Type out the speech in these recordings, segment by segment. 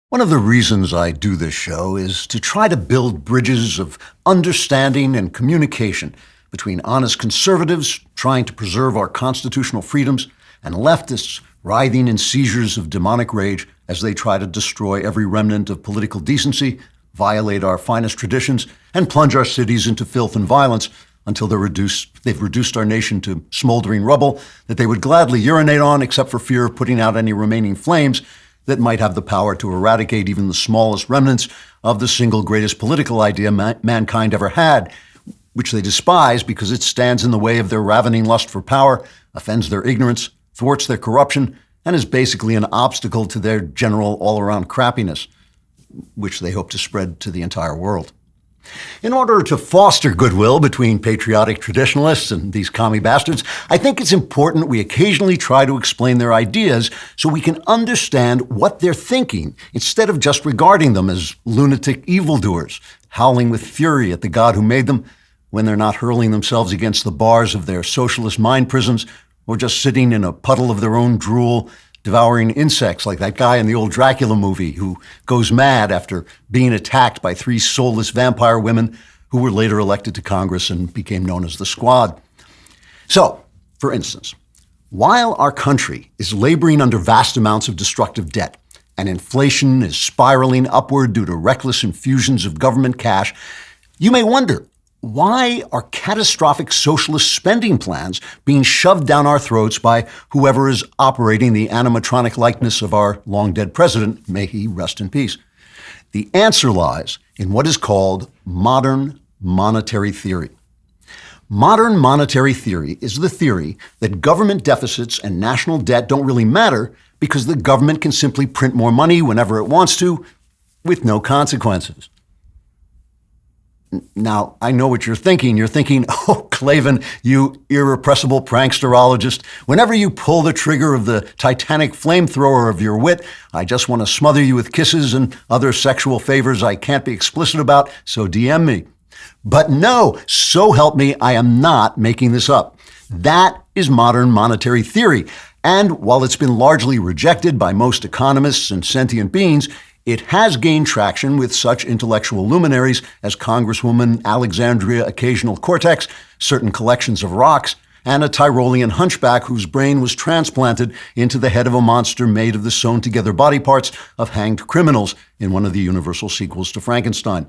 One of the reasons I do this show is to try to build bridges of understanding and communication between honest conservatives trying to preserve our constitutional freedoms and leftists writhing in seizures of demonic rage as they try to destroy every remnant of political decency, violate our finest traditions, and plunge our cities into filth and violence until they've reduced our nation to smoldering rubble that they would gladly urinate on except for fear of putting out any remaining flames that might have the power to eradicate even the smallest remnants of the single greatest political idea mankind ever had, which they despise because it stands in the way of their ravening lust for power, offends their ignorance, thwarts their corruption, and is basically an obstacle to their general all-around crappiness, which they hope to spread to the entire world. In order to foster goodwill between patriotic traditionalists and these commie bastards, I think it's important we occasionally try to explain their ideas so we can understand what they're thinking instead of just regarding them as lunatic evildoers, howling with fury at the God who made them when they're not hurling themselves against the bars of their socialist mind prisons or just sitting in a puddle of their own drool, devouring insects like that guy in the old Dracula movie who goes mad after being attacked by 3 soulless vampire women who were later elected to Congress and became known as the Squad. So, for instance, while our country is laboring under vast amounts of destructive debt and inflation is spiraling upward due to reckless infusions of government cash, you may wonder, why are catastrophic socialist spending plans being shoved down our throats by whoever is operating the animatronic likeness of our long-dead president, may he rest in peace? The answer lies in what is called modern monetary theory. Modern monetary theory is the theory that government deficits and national debt don't really matter because the government can simply print more money whenever it wants to with no consequences. Now, I know what you're thinking. You're thinking, oh, Klavan, you irrepressible pranksterologist, whenever you pull the trigger of the Titanic flamethrower of your wit, I just want to smother you with kisses and other sexual favors I can't be explicit about, so DM me. But no, so help me, I am not making this up. That is modern monetary theory. And while it's been largely rejected by most economists and sentient beings, it has gained traction with such intellectual luminaries as Congresswoman Alexandria Occasional Cortex, certain collections of rocks, and a Tyrolean hunchback whose brain was transplanted into the head of a monster made of the sewn-together body parts of hanged criminals in one of the Universal sequels to Frankenstein.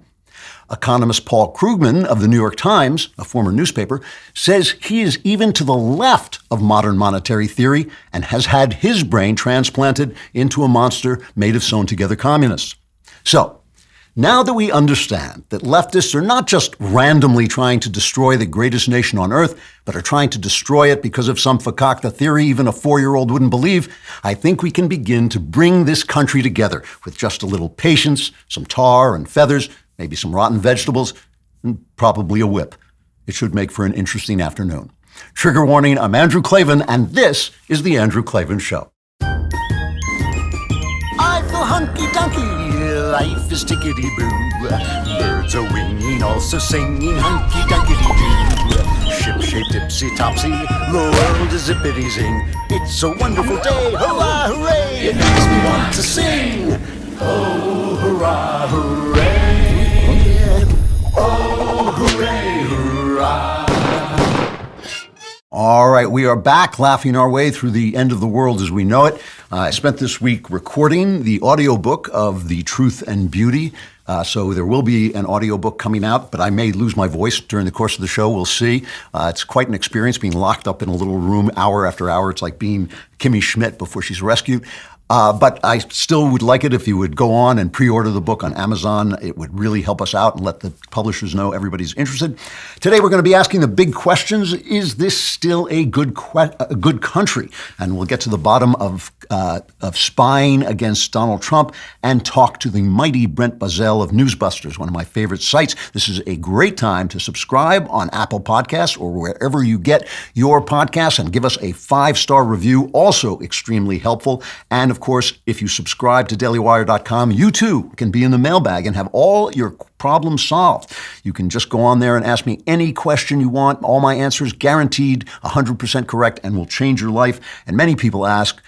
Economist Paul Krugman of the New York Times, a former newspaper, says he is even to the left of modern monetary theory and has had his brain transplanted into a monster made of sewn-together communists. So, now that we understand that leftists are not just randomly trying to destroy the greatest nation on earth, but are trying to destroy it because of some fakakta theory even a 4-year-old wouldn't believe, I think we can begin to bring this country together with just a little patience, some tar and feathers, maybe some rotten vegetables, and probably a whip. It should make for an interesting afternoon. Trigger warning, I'm Andrew Klavan, and this is The Andrew Klavan Show. I feel hunky-dunky, life is tickety-boo. Birds are winging, also singing hunky-dunky-doo. Ship-shaped, ipsy-topsy, the world is zippity-zing. It's a wonderful day, hurrah, hooray! It makes me want to sing. Oh, hurrah, hooray! Oh, hooray, hurrah! All right, we are back, laughing our way through the end of the world as we know it. I spent this week recording the audiobook of The Truth and Beauty. So there will be an audiobook coming out, but I may lose my voice during the course of the show. We'll see. It's quite an experience being locked up in a little room hour after hour. It's like being Kimmy Schmidt before she's rescued. But I still would like it if you would go on and pre-order the book on Amazon. It would really help us out and let the publishers know everybody's interested. Today we're going to be asking the big questions. Is this still a good country? And we'll get to the bottom of spying against Donald Trump and talk to the mighty Brent Bozell of Newsbusters, one of my favorite sites. This is a great time to subscribe on Apple Podcasts or wherever you get your podcasts and give us a 5-star review, also extremely helpful. And of course, if you subscribe to dailywire.com, you too can be in the mailbag and have all your problems solved. You can just go on there and ask me any question you want. All my answers guaranteed 100% correct and will change your life. And many people ask,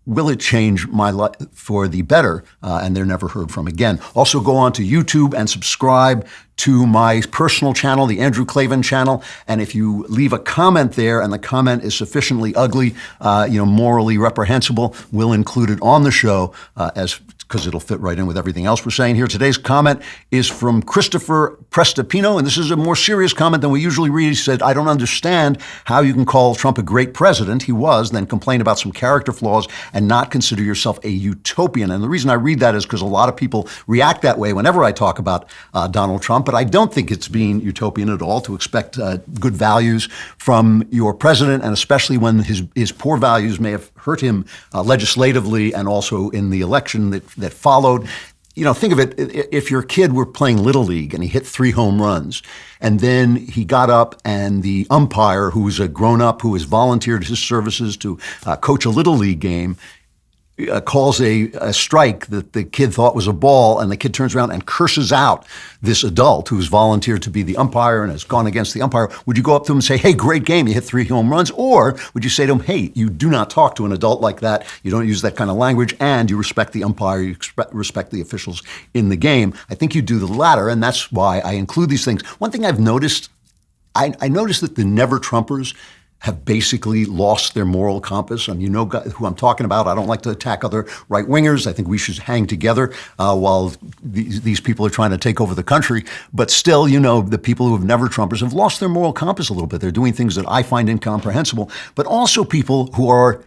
will it change my life for the better? And they're never heard from again. Also go on to YouTube and subscribe to my personal channel, the Andrew Klavan channel. And if you leave a comment there and the comment is sufficiently ugly, morally reprehensible, we'll include it on the show because it'll fit right in with everything else we're saying here. Today's comment is from Christopher Prestapino, and this is a more serious comment than we usually read. He said, "I don't understand how you can call Trump a great president. He was, then complain about some character flaws and not consider yourself a utopian." And the reason I read that is because a lot of people react that way whenever I talk about Donald Trump. But I don't think it's being utopian at all to expect good values from your president, and especially when his poor values may have hurt him legislatively and also in the election that followed. Think of it, if your kid were playing Little League and he hit 3 home runs, and then he got up and the umpire, who was a grown-up who has volunteered his services to coach a Little League game, calls a strike that the kid thought was a ball, and the kid turns around and curses out this adult who's volunteered to be the umpire and has gone against the umpire. Would you go up to him and say, "Hey, great game, you hit 3 home runs"? Or would you say to him, "Hey, you do not talk to an adult like that, you don't use that kind of language, and you respect the umpire, you respect the officials in the game"? I think you do the latter, and that's why I include these things. One thing I've noticed, I noticed that the never-Trumpers have basically lost their moral compass. And you know who I'm talking about. I don't like to attack other right-wingers. I think we should hang together while these people are trying to take over the country. But still, the people who have never Trumpers have lost their moral compass a little bit. They're doing things that I find incomprehensible. But also people who are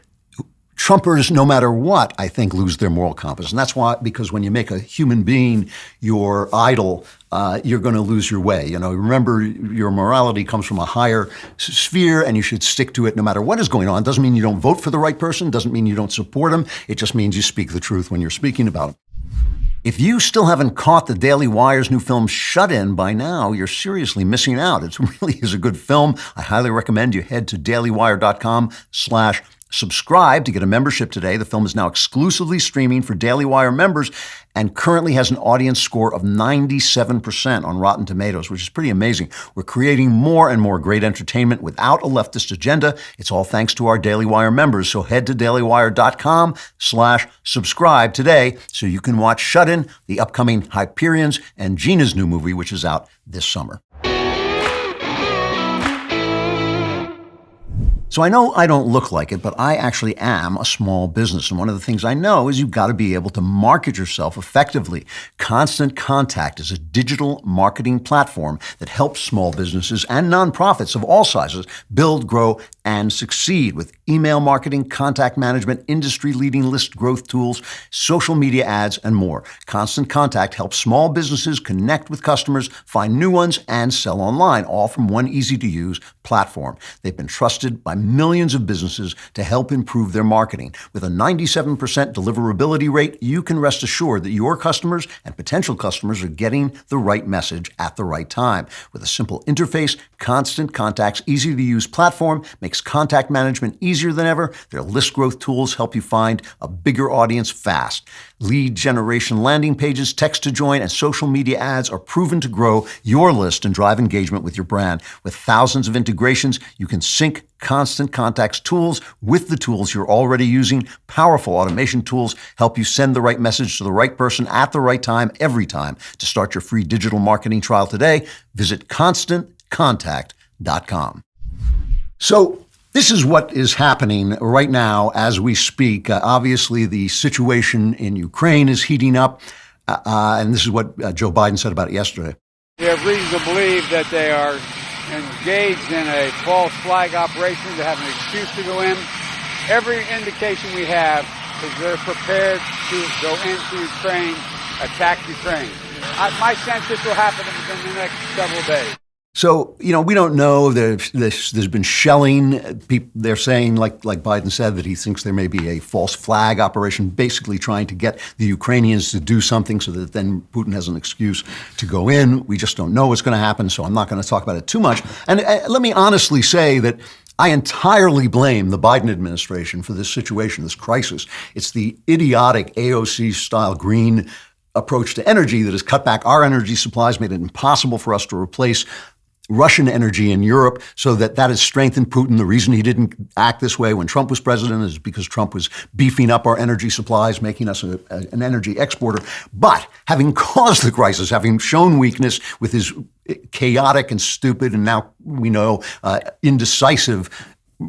Trumpers, no matter what, I think lose their moral compass. And that's why, because when you make a human being your idol, you're going to lose your way. Remember, your morality comes from a higher sphere, and you should stick to it no matter what is going on. It doesn't mean you don't vote for the right person. It doesn't mean you don't support him. It just means you speak the truth when you're speaking about him. If you still haven't caught the Daily Wire's new film Shut In by now, you're seriously missing out. It really is a good film. I highly recommend you head to dailywire.com/subscribe to get a membership today. The film is now exclusively streaming for Daily Wire members and currently has an audience score of 97% on Rotten Tomatoes, which is pretty amazing. We're creating more and more great entertainment without a leftist agenda. It's all thanks to our Daily Wire members. So head to dailywire.com/subscribe today so you can watch Shut In, the upcoming Hyperions, and Gina's new movie, which is out this summer. So I know I don't look like it, but I actually am a small business. And one of the things I know is you've got to be able to market yourself effectively. Constant Contact is a digital marketing platform that helps small businesses and nonprofits of all sizes build, grow, and succeed with email marketing, contact management, industry-leading list growth tools, social media ads, and more. Constant Contact helps small businesses connect with customers, find new ones, and sell online, all from one easy-to-use platform. They've been trusted by millions of businesses to help improve their marketing. With a 97% deliverability rate, you can rest assured that your customers and potential customers are getting the right message at the right time. With a simple interface, Constant Contact's easy-to-use platform makes contact management easier than ever. Their list growth tools help you find a bigger audience fast. Lead generation landing pages, text to join, and social media ads are proven to grow your list and drive engagement with your brand. With thousands of integrations, you can sync Constant Contact's tools with the tools you're already using. Powerful automation tools help you send the right message to the right person at the right time, every time. To start your free digital marketing trial today, visit ConstantContact.com. So, this is what is happening right now as we speak. Obviously, the situation in Ukraine is heating up, and this is what Joe Biden said about it yesterday. We have reason to believe that they are engaged in a false flag operation to have an excuse to go in. Every indication we have is they're prepared to go into Ukraine, attack Ukraine. My sense this will happen within the next several days. So, we don't know. There's been shelling. They're saying, like Biden said, that he thinks there may be a false flag operation, basically trying to get the Ukrainians to do something so that then Putin has an excuse to go in. We just don't know what's going to happen, so I'm not going to talk about it too much. And let me honestly say that I entirely blame the Biden administration for this situation, this crisis. It's the idiotic AOC-style green approach to energy that has cut back our energy supplies, made it impossible for us to replace Russian energy in Europe, so that has strengthened Putin. The reason he didn't act this way when Trump was president is because Trump was beefing up our energy supplies, making us an energy exporter. But having caused the crisis, having shown weakness with his chaotic and stupid, and now we know indecisive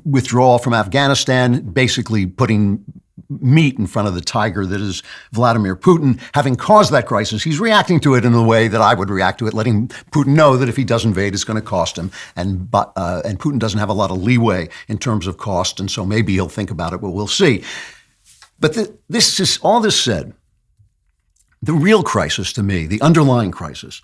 withdrawal from Afghanistan, basically putting meat in front of the tiger that is Vladimir Putin. Having caused that crisis, he's reacting to it in the way that I would react to it, letting Putin know that if he does invade, it's going to cost him. And Putin doesn't have a lot of leeway in terms of cost, and so maybe he'll think about it, but we'll see. But this is all this said. The real crisis to me, the underlying crisis,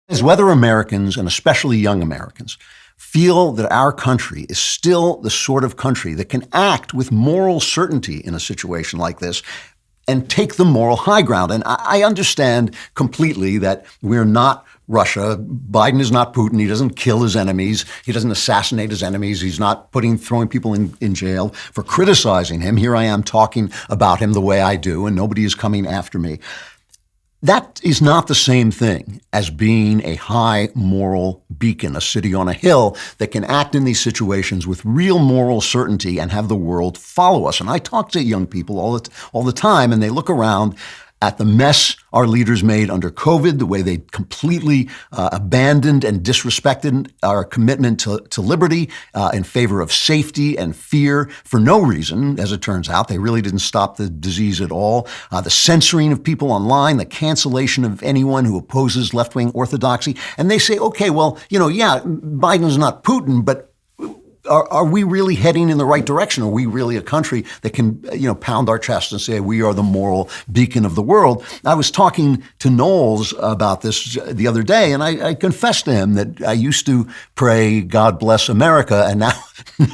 is whether Americans, and especially young Americans, feel that our country is still the sort of country that can act with moral certainty in a situation like this and take the moral high ground. And I understand completely that we're not Russia. Biden is not Putin. He doesn't kill his enemies. He doesn't assassinate his enemies. He's not throwing people in jail for criticizing him. Here I am talking about him the way I do, and nobody is coming after me. That is not the same thing as being a high moral beacon, a city on a hill that can act in these situations with real moral certainty and have the world follow us. And I talk to young people all the time, and they look around at the mess our leaders made under COVID, the way they completely abandoned and disrespected our commitment to liberty in favor of safety and fear for no reason, as it turns out. They really didn't stop the disease at all. The censoring of people online, the cancellation of anyone who opposes left-wing orthodoxy. And they say, okay, well, yeah, Biden's not Putin, but are we really heading in the right direction? Are we really a country that can, pound our chest and say we are the moral beacon of the world? I was talking to Knowles about this the other day, and I confessed to him that I used to pray, God bless America, and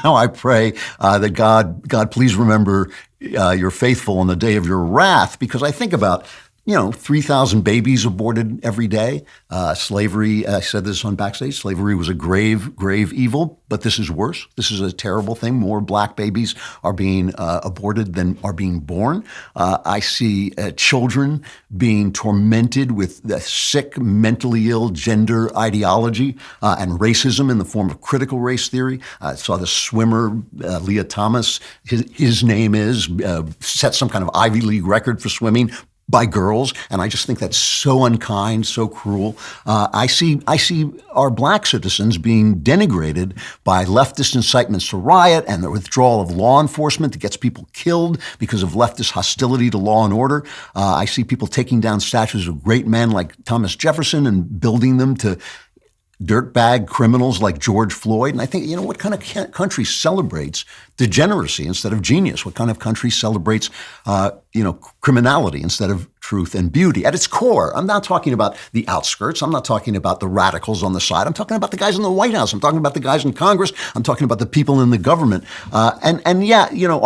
now I pray that God, please remember your faithful on the day of your wrath, because I think about 3,000 babies aborted every day. Slavery, I said this on Backstage, slavery was a grave, grave evil, but this is worse. This is a terrible thing. More black babies are being aborted than are being born. I see children being tormented with the sick, mentally ill gender ideology and racism in the form of critical race theory. I saw the swimmer, Leah Thomas, his name is, set some kind of Ivy League record for swimming by girls, and I just think that's so unkind, so cruel. I see our black citizens being denigrated by leftist incitements to riot and the withdrawal of law enforcement that gets people killed because of leftist hostility to law and order. I see people taking down statues of great men like Thomas Jefferson and building them to dirtbag criminals like George Floyd. And I think, what kind of country celebrates degeneracy instead of genius? What kind of country celebrates, criminality instead of truth and beauty? At its core, I'm not talking about the outskirts. I'm not talking about the radicals on the side. I'm talking about the guys in the White House. I'm talking about the guys in Congress. I'm talking about the people in the government. Are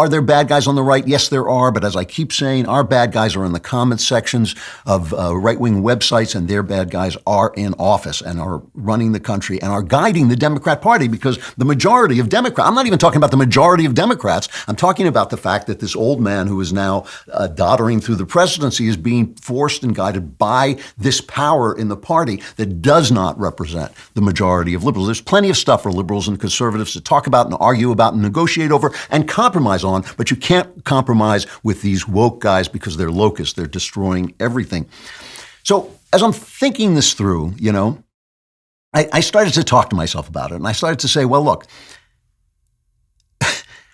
there bad guys on the right? Yes, there are. But as I keep saying, our bad guys are in the comment sections of right-wing websites, and their bad guys are in office and are running the country and are guiding the Democrat Party, because the majority of Democrats, I'm not even talking about the majority of Democrats. I'm talking about the fact that this old man who is now doddering through the presidency is being forced and guided by this power in the party that does not represent the majority of liberals. There's plenty of stuff for liberals and conservatives to talk about and argue about and negotiate over and compromise on, but you can't compromise with these woke guys because they're locusts. They're destroying everything. So as I'm thinking this through, I started to talk to myself about it, and I started to say, well, look,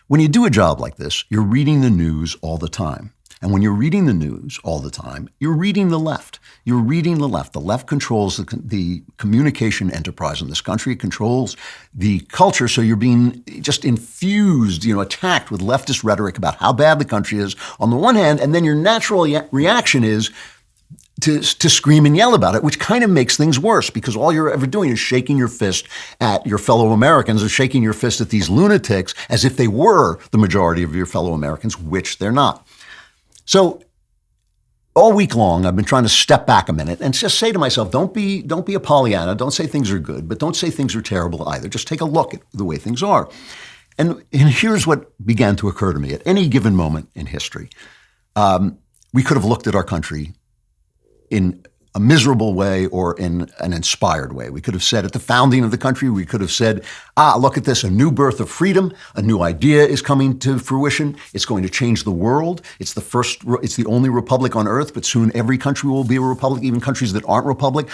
when you do a job like this, you're reading the news all the time. And when you're reading the news all the time, you're reading the left. You're reading the left. The left controls the communication enterprise in this country. It controls the culture. So you're being just infused, attacked with leftist rhetoric about how bad the country is on the one hand, and then your natural reaction is to scream and yell about it, which kind of makes things worse, because all you're ever doing is shaking your fist at your fellow Americans or shaking your fist at these lunatics as if they were the majority of your fellow Americans, which they're not. So all week long, I've been trying to step back a minute and just say to myself, don't be a Pollyanna. Don't say things are good, but don't say things are terrible either. Just take a look at the way things are. And here's what began to occur to me. At any given moment in history, we could have looked at our country in a miserable way or in an inspired way. We could have said at the founding of the country, we could have said, look at this, a new birth of freedom, a new idea is coming to fruition. It's going to change the world. It's the only republic on earth, but soon every country will be a republic, even countries that aren't republic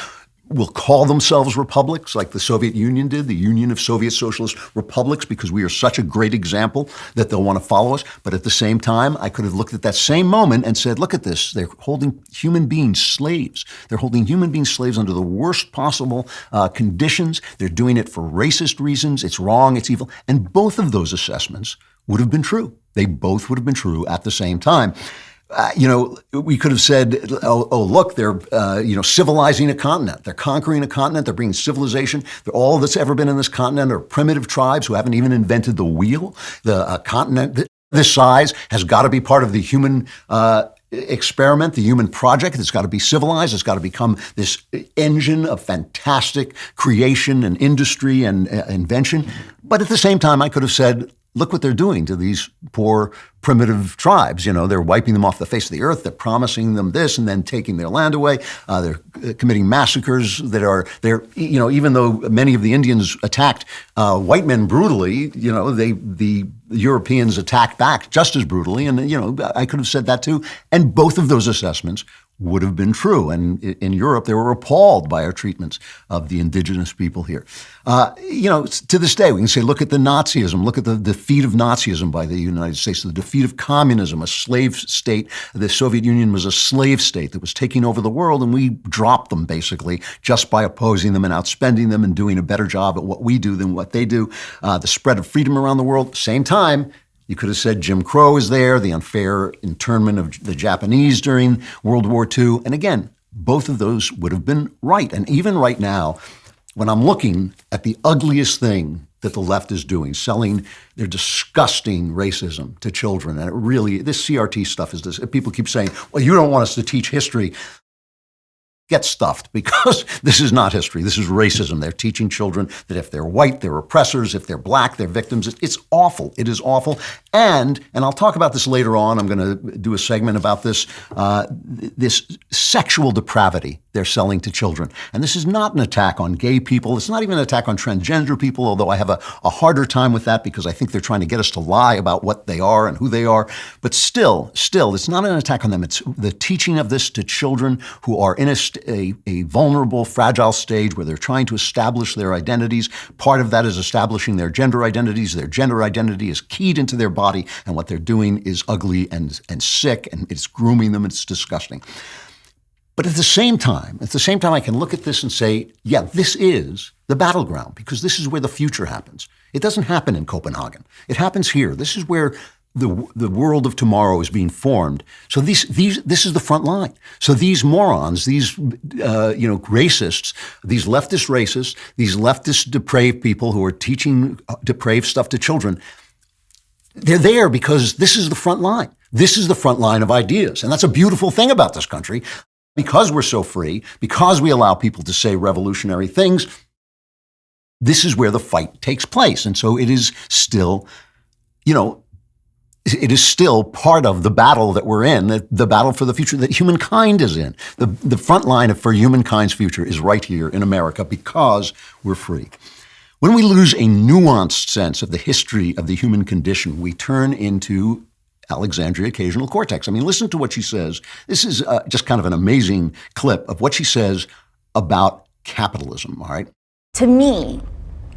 will call themselves republics like the Soviet Union did, the Union of Soviet Socialist Republics, because we are such a great example that they'll want to follow us. But at the same time, I could have looked at that same moment and said, look at this. They're holding human beings slaves. They're holding human beings slaves under the worst possible conditions. They're doing it for racist reasons. It's wrong. It's evil. And both of those assessments would have been true. They both would have been true at the same time. We could have said, look, they're, civilizing a continent. They're conquering a continent. They're bringing civilization. All that's ever been in this continent are primitive tribes who haven't even invented the wheel. The continent this size has got to be part of the human experiment, the human project. It's got to be civilized. It's got to become this engine of fantastic creation and industry and invention. But at the same time, I could have said, look what they're doing to these poor primitive tribes. They're wiping them off the face of the earth. They're promising them this and then taking their land away. They're committing massacres even though many of the Indians attacked white men brutally, the Europeans attacked back just as brutally. And, I could have said that too. And both of those assessments would have been true. And in Europe, they were appalled by our treatments of the indigenous people here. To this day, we can say, look at the Nazism, look at the defeat of Nazism by the United States, the defeat of communism, a slave state. The Soviet Union was a slave state that was taking over the world, and we dropped them basically just by opposing them and outspending them and doing a better job at what we do than what they do. The spread of freedom around the world, same time. You could have said Jim Crow is there, the unfair internment of the Japanese during World War II. And again, both of those would have been right. And even right now, when I'm looking at the ugliest thing that the left is doing, selling their disgusting racism to children, and this CRT stuff is this. People keep saying, well, you don't want us to teach history. Get stuffed, because this is not history. This is racism. They're teaching children that if they're white, they're oppressors. If they're black, they're victims. It's awful. It is awful. And I'll talk about this later on. I'm going to do a segment about this sexual depravity they're selling to children. And this is not an attack on gay people. It's not even an attack on transgender people, although I have a harder time with that because I think they're trying to get us to lie about what they are and who they are. But still, it's not an attack on them. It's the teaching of this to children who are in a vulnerable, fragile stage where they're trying to establish their identities. Part of that is establishing their gender identities. Their gender identity is keyed into their body, and what they're doing is ugly and sick, and it's grooming them. It's disgusting. But at the same time, I can look at this and say, yeah, this is the battleground, because this is where the future happens. It doesn't happen in Copenhagen. It happens here. This is where the world of tomorrow is being formed. So this is the front line. So these morons, these racists, these leftist racists, these leftist depraved people who are teaching depraved stuff to children, they're there because this is the front line. This is the front line of ideas. And that's a beautiful thing about this country. Because we're so free, because we allow people to say revolutionary things, this is where the fight takes place. And so it is still, it is still part of the battle that we're in, the battle for the future that humankind is in. The front line for humankind's future is right here in America because we're free. When we lose a nuanced sense of the history of the human condition, we turn into Alexandria occasional cortex. I mean, listen to what she says. This is just kind of an amazing clip of what she says about capitalism, all right? To me,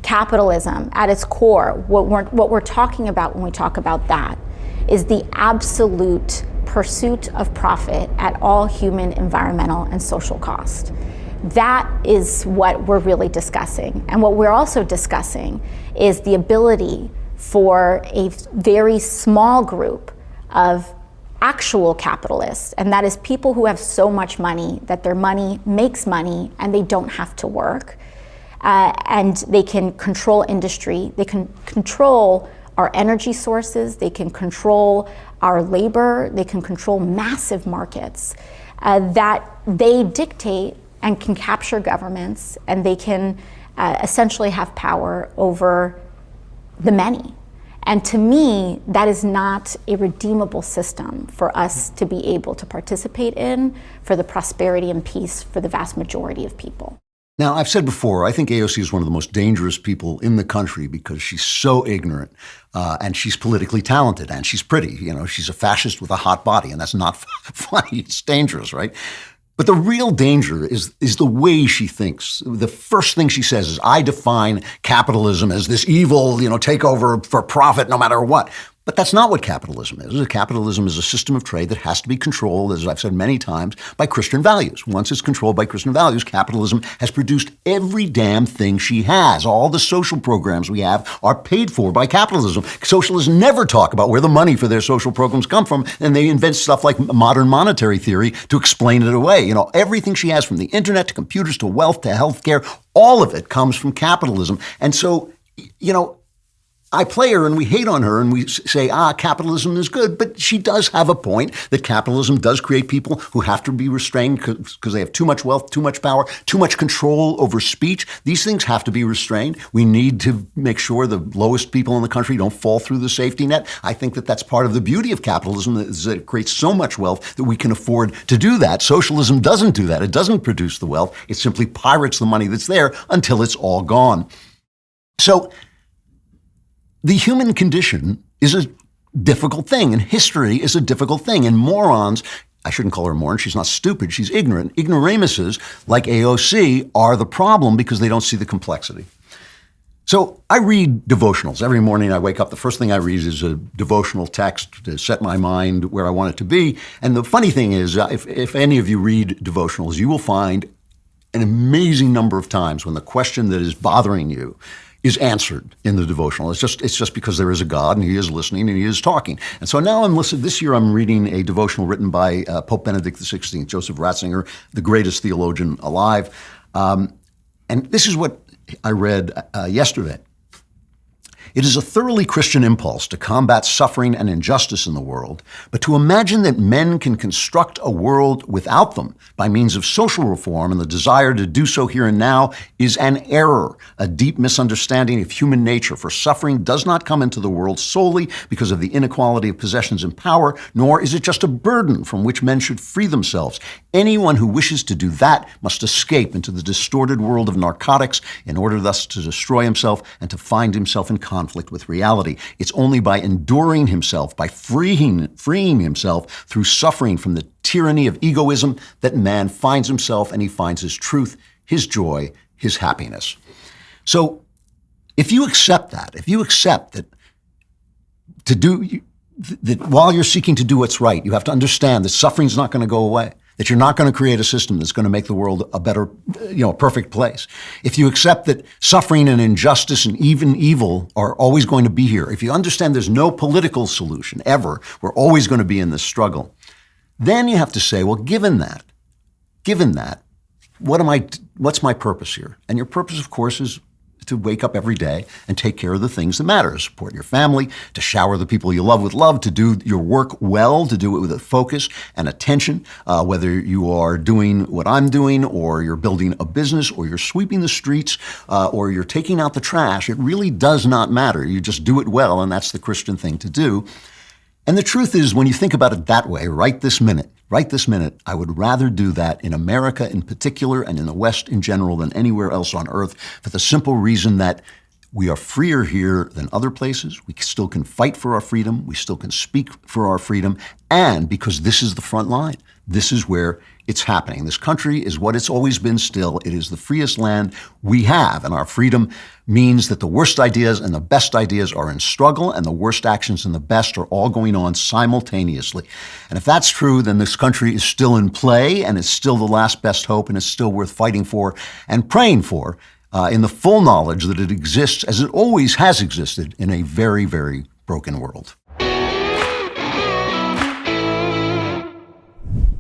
capitalism at its core, what we're talking about when we talk about that is the absolute pursuit of profit at all human, environmental, and social cost. That is what we're really discussing. And what we're also discussing is the ability for a very small group of actual capitalists, and that is people who have so much money that their money makes money and they don't have to work, and they can control industry, they can control our energy sources, they can control our labor, they can control massive markets that they dictate and can capture governments, and they can essentially have power over the many. And to me, that is not a redeemable system for us to be able to participate in for the prosperity and peace for the vast majority of people. Now, I've said before, I think AOC is one of the most dangerous people in the country because she's so ignorant and she's politically talented and she's pretty. You know, she's a fascist with a hot body, and that's not funny. It's dangerous, right? But the real danger is the way she thinks. The first thing she says is, I define capitalism as this evil, takeover for profit no matter what. But that's not what capitalism is. Capitalism is a system of trade that has to be controlled, as I've said many times, by Christian values. Once it's controlled by Christian values, capitalism has produced every damn thing she has. All the social programs we have are paid for by capitalism. Socialists never talk about where the money for their social programs come from, and they invent stuff like modern monetary theory to explain it away. Everything she has, from the internet to computers to wealth to healthcare, all of it comes from capitalism. And so, I play her and we hate on her and we say, capitalism is good. But she does have a point that capitalism does create people who have to be restrained because they have too much wealth, too much power, too much control over speech. These things have to be restrained. We need to make sure the lowest people in the country don't fall through the safety net. I think that that's part of the beauty of capitalism, is that it creates so much wealth that we can afford to do that. Socialism doesn't do that. It doesn't produce the wealth. It simply pirates the money that's there until it's all gone. So the human condition is a difficult thing, and history is a difficult thing. And morons, I shouldn't call her moron, she's not stupid, she's ignorant. Ignoramuses like AOC are the problem because they don't see the complexity. So I read devotionals. Every morning I wake up, the first thing I read is a devotional text to set my mind where I want it to be. And the funny thing is, if any of you read devotionals, you will find an amazing number of times when the question that is bothering you is answered in the devotional. It's just because there is a God and he is listening and he is talking. And so now I'm listening. This year I'm reading a devotional written by Pope Benedict XVI, Joseph Ratzinger, the greatest theologian alive. And this is what I read yesterday. It is a thoroughly Christian impulse to combat suffering and injustice in the world, but to imagine that men can construct a world without them by means of social reform and the desire to do so here and now is an error, a deep misunderstanding of human nature, for suffering does not come into the world solely because of the inequality of possessions and power, nor is it just a burden from which men should free themselves. Anyone who wishes to do that must escape into the distorted world of narcotics in order thus to destroy himself and to find himself in conflict with reality. It's only by enduring himself, by freeing himself through suffering from the tyranny of egoism, that man finds himself and he finds his truth, his joy, his happiness. So if you accept that, that while you're seeking to do what's right, you have to understand that suffering's not going to go away, that you're not going to create a system that's going to make the world a better, perfect place. If you accept that suffering and injustice and even evil are always going to be here, if you understand there's no political solution ever, we're always going to be in this struggle, then you have to say, well, given that, what's my purpose here? And your purpose, of course, is to wake up every day and take care of the things that matter, to support your family, to shower the people you love with love, to do your work well, to do it with a focus and attention, whether you are doing what I'm doing or you're building a business or you're sweeping the streets or you're taking out the trash. It really does not matter. You just do it well, and that's the Christian thing to do. And the truth is, when you think about it that way, right this minute, I would rather do that in America in particular and in the West in general than anywhere else on earth, for the simple reason that we are freer here than other places. We still can fight for our freedom. We still can speak for our freedom. And because this is the front line, this is where it's happening. This country is what it's always been still. It is the freest land we have. And our freedom means that the worst ideas and the best ideas are in struggle, and the worst actions and the best are all going on simultaneously. And if that's true, then this country is still in play and is still the last best hope, and is still worth fighting for and praying for, in the full knowledge that it exists, as it always has existed, in a very, very broken world.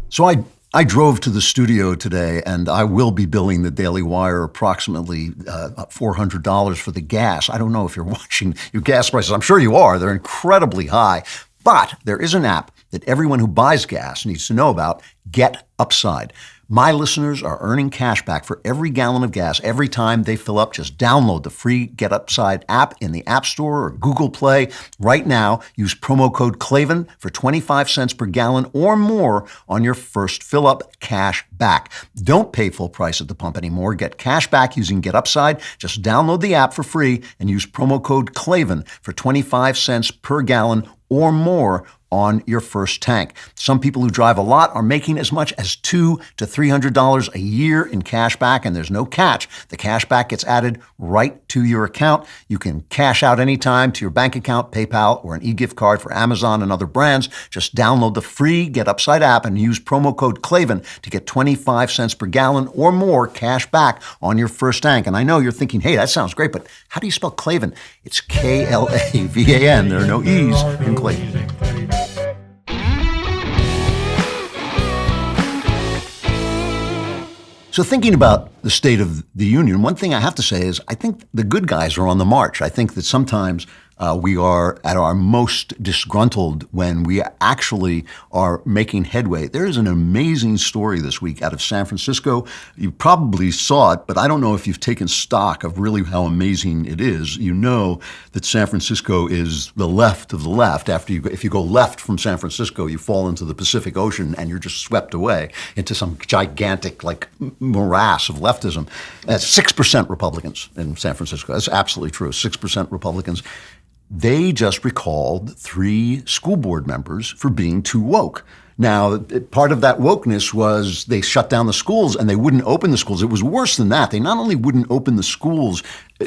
So I drove to the studio today, and I will be billing the Daily Wire approximately $400 for the gas. I don't know if you're watching your gas prices. I'm sure you are. They're incredibly high. But there is an app that everyone who buys gas needs to know about, Get Upside. My listeners are earning cash back for every gallon of gas every time they fill up. Just download the free Get Upside app in the App Store or Google Play. Right now, use promo code Klavan for 25 cents per gallon or more on your first fill up. Cash back. Don't pay full price at the pump anymore. Get cash back using Get Upside. Just download the app for free and use promo code Klavan for 25 cents per gallon or more on your first tank. Some people who drive a lot are making as much as $200 to $300 a year in cash back, and there's no catch. The cash back gets added right to your account. You can cash out anytime to your bank account, PayPal, or an e-gift card for Amazon and other brands. Just download the free Get Upside app and use promo code Klavan to get 25 cents per gallon or more cash back on your first tank. And I know you're thinking, hey, that sounds great, but how do you spell Klavan? It's Klavan. There are no E's in Klavan. So thinking about the State of the Union, one thing I have to say is I think the good guys are on the march. I think that sometimes we are at our most disgruntled when we actually are making headway. There is an amazing story this week out of San Francisco. You probably saw it, but I don't know if you've taken stock of really how amazing it is. You know that San Francisco is the left of the left. If you go left from San Francisco, you fall into the Pacific Ocean and you're just swept away into some gigantic morass of leftism. That's 6% Republicans in San Francisco. That's absolutely true. 6% Republicans. They just recalled 3 school board members for being too woke. Now, part of that wokeness was they shut down the schools and they wouldn't open the schools. It was worse than that. They not only wouldn't open the schools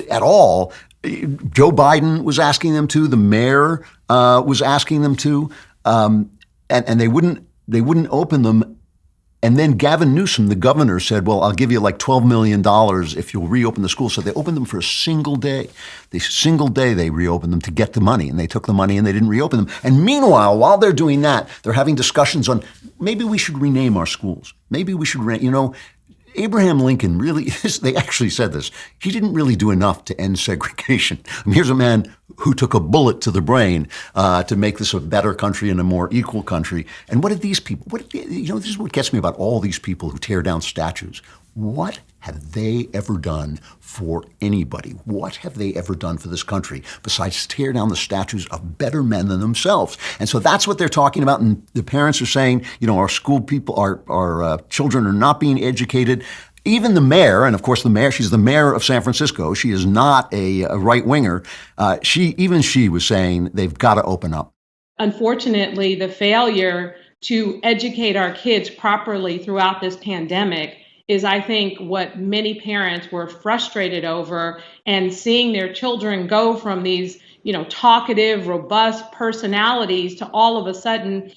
at all, Joe Biden was asking them to, the mayor was asking them to, and they wouldn't open them. And then Gavin Newsom, the governor, said, well, I'll give you like $12 million if you'll reopen the schools. So they opened them for a single day. The single day they reopened them to get the money. And they took the money and they didn't reopen them. And meanwhile, while they're doing that, they're having discussions on maybe we should rename our schools. Maybe we should, Abraham Lincoln really, they actually said this, he didn't really do enough to end segregation. I mean, here's a man who took a bullet to the brain to make this a better country and a more equal country. And what did these people, this is what gets me about all these people who tear down statues. What have they ever done for anybody? What have they ever done for this country besides tear down the statues of better men than themselves? And so that's what they're talking about. And the parents are saying, our school people, our children are not being educated. Even the mayor, and of course she's the mayor of San Francisco. She is not a right-winger. She was saying they've got to open up. Unfortunately, the failure to educate our kids properly throughout this pandemic is, I think, what many parents were frustrated over, and seeing their children go from these, talkative, robust personalities to all of a sudden,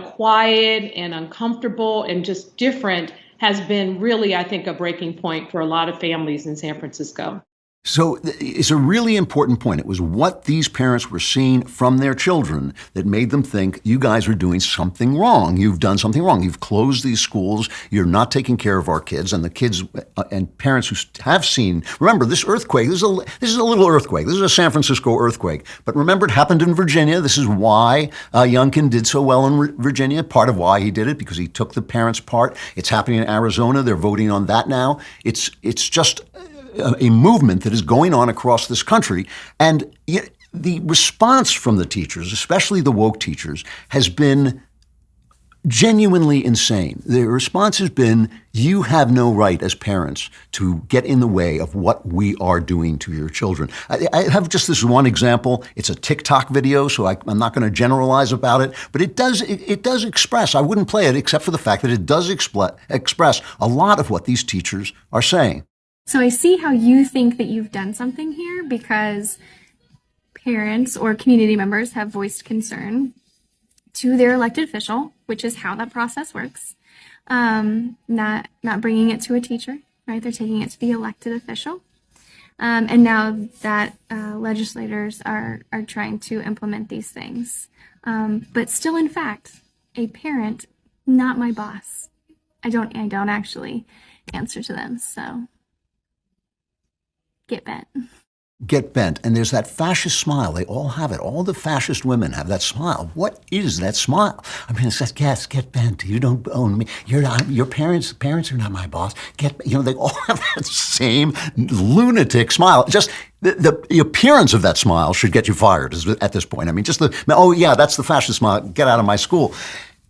quiet and uncomfortable and just different has been really, I think, a breaking point for a lot of families in San Francisco. So it's a really important point. It was what these parents were seeing from their children that made them think, you guys are doing something wrong. You've done something wrong. You've closed these schools. You're not taking care of our kids. And the kids and parents who have seen, remember, this earthquake, this is a little earthquake. This is a San Francisco earthquake. But remember, it happened in Virginia. This is why Youngkin did so well in Virginia. Part of why he did it, because he took the parents' part. It's happening in Arizona. They're voting on that now. It's just a movement that is going on across this country. And the response from the teachers, especially the woke teachers, has been genuinely insane. The response has been, you have no right as parents to get in the way of what we are doing to your children. I have just this one example. It's a TikTok video, so I'm not going to generalize about it, but it does express, I wouldn't play it except for the fact that it does express a lot of what these teachers are saying. So I see how you think that you've done something here, because parents or community members have voiced concern to their elected official, which is how that process works. Not bringing it to a teacher, right? They're taking it to the elected official. And now that legislators are trying to implement these things. But still, in fact, a parent, not my boss. I don't actually answer to them, so get bent. get bent. And there's that fascist smile. They all have it. All the fascist women have that smile. What is that smile? I mean, it says, yes, get bent. You don't own me. Your parents are not my boss. They all have that same lunatic smile. Just the appearance of that smile should get you fired at this point. I mean, just that's the fascist smile. Get out of my school.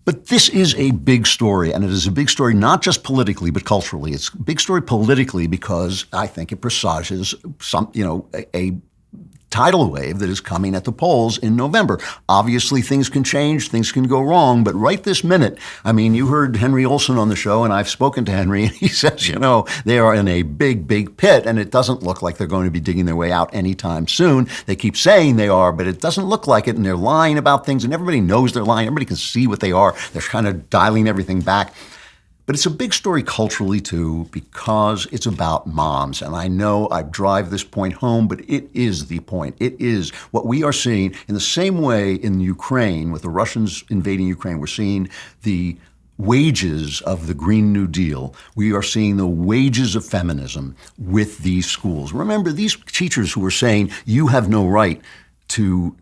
But this is a big story, and it is a big story not just politically, but culturally. It's a big story politically because I think it presages a tidal wave that is coming at the polls in November. Obviously, things can change, things can go wrong, but right this minute, I mean, you heard Henry Olson on the show, and I've spoken to Henry, and he says, they are in a big, big pit, and it doesn't look like they're going to be digging their way out anytime soon. They keep saying they are, but it doesn't look like it, and they're lying about things, and everybody knows they're lying. Everybody can see what they are. They're kind of dialing everything back. But it's a big story culturally, too, because it's about moms. And I know I drive this point home, but it is the point. It is what we are seeing in the same way in Ukraine, with the Russians invading Ukraine. We're seeing the wages of the Green New Deal. We are seeing the wages of feminism with these schools. Remember, these teachers who were saying, you have no right to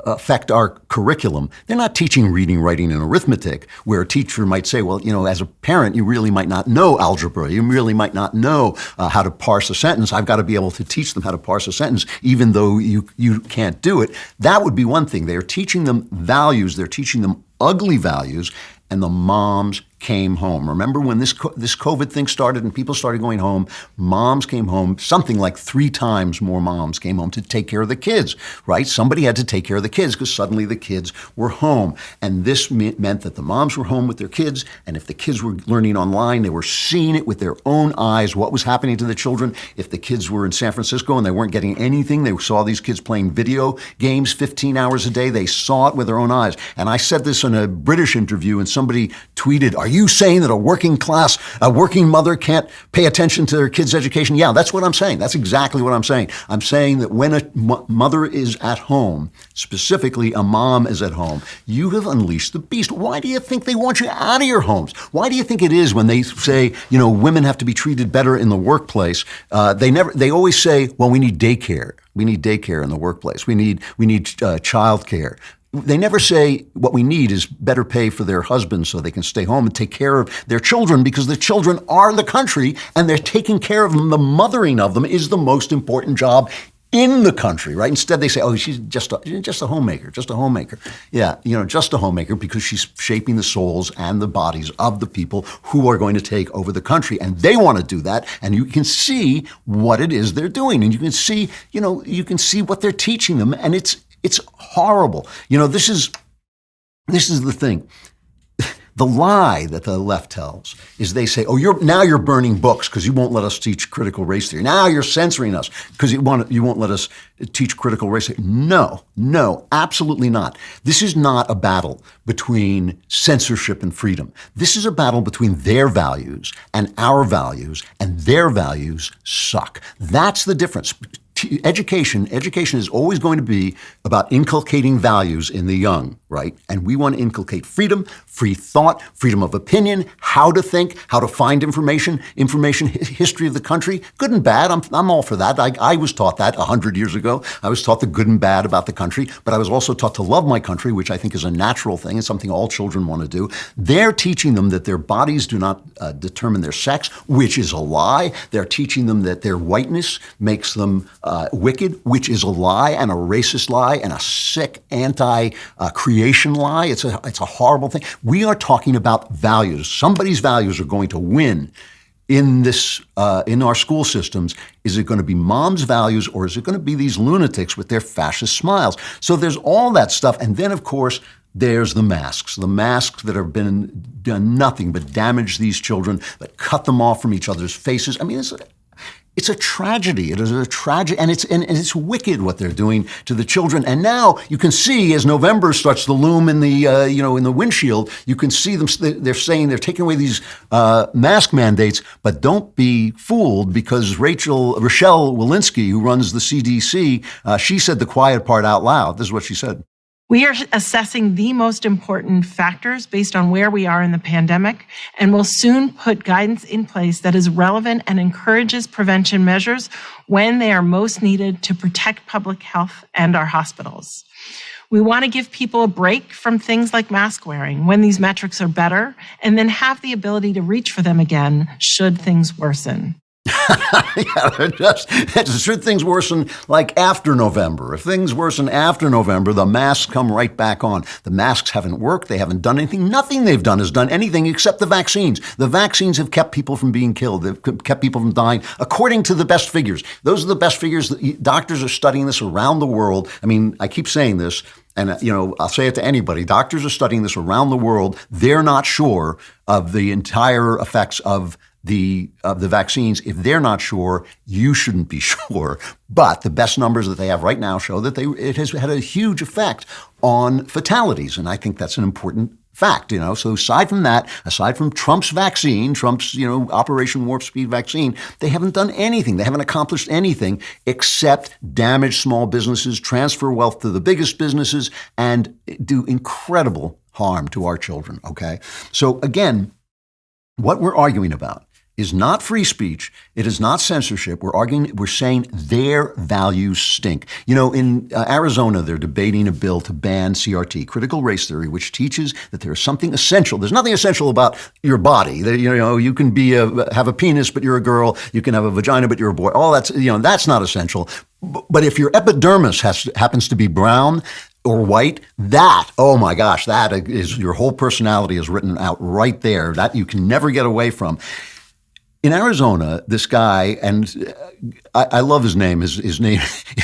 affect our curriculum. They're not teaching reading, writing, and arithmetic, where a teacher might say, well, as a parent, you really might not know algebra. You really might not know how to parse a sentence. I've got to be able to teach them how to parse a sentence, even though you can't do it. That would be one thing. They are teaching them values. They're teaching them ugly values, and the moms came home. Remember when this COVID thing started and people started going home, moms came home, something like 3 times more moms came home to take care of the kids, right? Somebody had to take care of the kids because suddenly the kids were home. And this meant that the moms were home with their kids, and if the kids were learning online, they were seeing it with their own eyes, what was happening to the children. If the kids were in San Francisco and they weren't getting anything, they saw these kids playing video games 15 hours a day. They saw it with their own eyes. And I said this in a British interview, and somebody tweeted, are you saying that a working mother can't pay attention to their kids' education? Yeah, that's what I'm saying. That's exactly what I'm saying. I'm saying that when a mother is at home, specifically a mom is at home, you have unleashed the beast. Why do you think they want you out of your homes? Why do you think it is when they say, women have to be treated better in the workplace? They always say, well, we need daycare. We need daycare in the workplace. We need child care. They never say what we need is better pay for their husbands so they can stay home and take care of their children, because the children are the country and they're taking care of them. The mothering of them is the most important job in the country, right? Instead, they say, oh, she's just a homemaker, just a homemaker. Yeah, just a homemaker, because she's shaping the souls and the bodies of the people who are going to take over the country. And they want to do that. And you can see what it is they're doing. And you can see what they're teaching them. And it's horrible. This is the thing. The lie that the left tells is they say, oh, you're burning books because you won't let us teach critical race theory. Now you're censoring us because you won't let us teach critical race theory. No, absolutely not. This is not a battle between censorship and freedom. This is a battle between their values and our values, and their values suck. That's the difference. Education is always going to be about inculcating values in the young, right? And we want to inculcate freedom, free thought, freedom of opinion, how to think, how to find information, history of the country, good and bad. I'm all for that. I was taught that 100 years ago. I was taught the good and bad about the country, but I was also taught to love my country, which I think is a natural thing and something all children want to do. They're teaching them that their bodies do not determine their sex, which is a lie. They're teaching them that their whiteness makes them wicked, which is a lie, and a racist lie, and a sick anti-creation lie. It's a horrible thing. We are talking about values. Somebody's values are going to win in our school systems. Is it going to be mom's values, or is it going to be these lunatics with their fascist smiles? So there's all that stuff, and then of course there's the masks that have done nothing but damage these children, that cut them off from each other's faces. I mean, it's a tragedy. It is a tragedy, and it's wicked what they're doing to the children. And now you can see, as November starts to loom in the in the windshield, you can see them. They're saying they're taking away these mask mandates, but don't be fooled, because Rochelle Walensky, who runs the CDC, she said the quiet part out loud. This is what she said. We are assessing the most important factors based on where we are in the pandemic, and will soon put guidance in place that is relevant and encourages prevention measures when they are most needed to protect public health and our hospitals. We want to give people a break from things like mask wearing when these metrics are better, and then have the ability to reach for them again should things worsen. Should things worsen like after November? If things worsen after November, the masks come right back on. The masks haven't worked. They haven't done anything. Nothing they've done has done anything except the vaccines. The vaccines have kept people from being killed. They've kept people from dying, according to the best figures. Those are the best figures. Doctors are studying this around the world. I mean, I keep saying this, and I'll say it to anybody. Doctors are studying this around the world. They're not sure of the entire effects of the vaccines. If they're not sure, you shouldn't be sure. But the best numbers that they have right now show that it has had a huge effect on fatalities. And I think that's an important fact, So aside from that, aside from Trump's vaccine, Trump's, Operation Warp Speed vaccine, they haven't done anything. They haven't accomplished anything except damage small businesses, transfer wealth to the biggest businesses, and do incredible harm to our children, okay? So again, what we're arguing about is not free speech. It is not censorship. We're saying their values stink. In Arizona, they're debating a bill to ban CRT, critical race theory, which teaches that there's something essential. There's nothing essential about your body. You can have a penis, but you're a girl. You can have a vagina, but you're a boy. All that's not essential. But if your epidermis happens to be brown or white, oh my gosh, that is your whole personality is written out right there. That you can never get away from. In Arizona, this guy, and I love his name. His name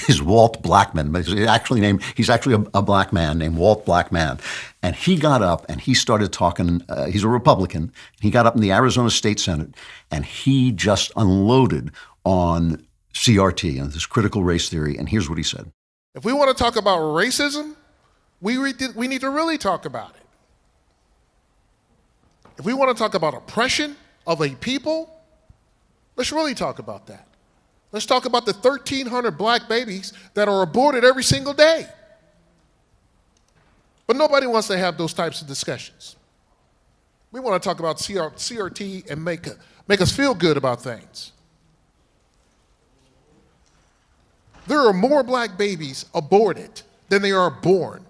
is Walt Blackman. He's actually a black man named Walt Blackman. And he got up and he started talking. He's a Republican. He got up in the Arizona State Senate and he just unloaded on CRT and this critical race theory. And here's what he said. If we want to talk about racism, we need to really talk about it. If we want to talk about oppression of a people, let's really talk about that. Let's talk about the 1,300 black babies that are aborted every single day. But nobody wants to have those types of discussions. We want to talk about CRT and make us feel good about things. There are more black babies aborted than there are born.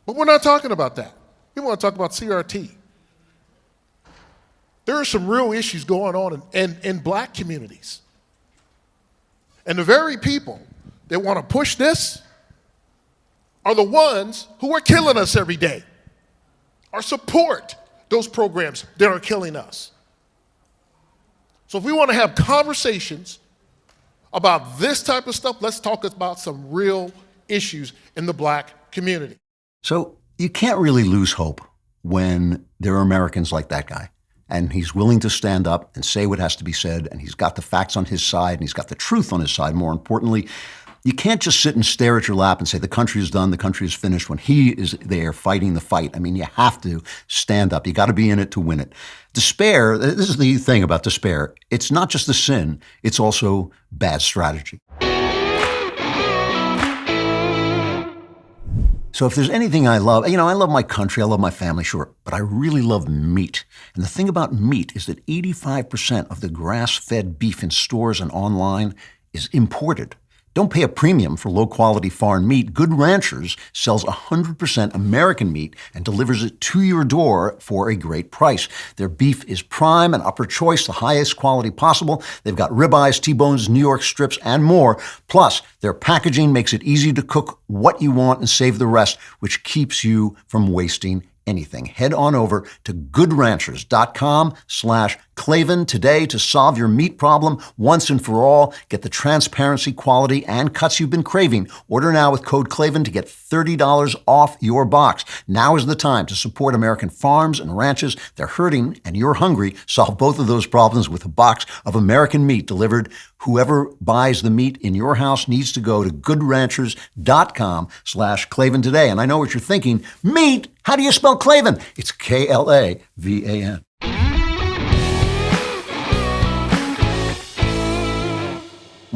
But we're not talking about that. We want to talk about CRT. There are some real issues going on in black communities. And the very people that want to push this are the ones who are killing us every day, or support those programs that are killing us. So if we want to have conversations about this type of stuff, let's talk about some real issues in the black community. So you can't really lose hope when there are Americans like that guy. And he's willing to stand up and say what has to be said, and he's got the facts on his side, and he's got the truth on his side, more importantly. You can't just sit and stare at your lap and say the country is done, the country is finished, when he is there fighting the fight. I mean, you have to stand up. You got to be in it to win it. Despair, this is the thing about despair. It's not just a sin, it's also bad strategy. So if there's anything I love, I love my country, I love my family, sure, but I really love meat. And the thing about meat is that 85% of the grass-fed beef in stores and online is imported. Don't pay a premium for low-quality foreign meat. Good Ranchers sells 100% American meat and delivers it to your door for a great price. Their beef is prime and upper choice, the highest quality possible. They've got ribeyes, T-bones, New York strips, and more. Plus, their packaging makes it easy to cook what you want and save the rest, which keeps you from wasting anything. Head on over to goodranchers.com/Klavan today to solve your meat problem once and for all. Get the transparency, quality, and cuts you've been craving. Order now with code Klavan to get $30 off your box. Now is the time to support American farms and ranches. They're hurting and you're hungry. Solve both of those problems with a box of American meat delivered. Whoever buys the meat in your house needs to go to goodranchers.com/Klavan today. And I know what you're thinking. Meat? How do you spell Klavan? It's Klavan.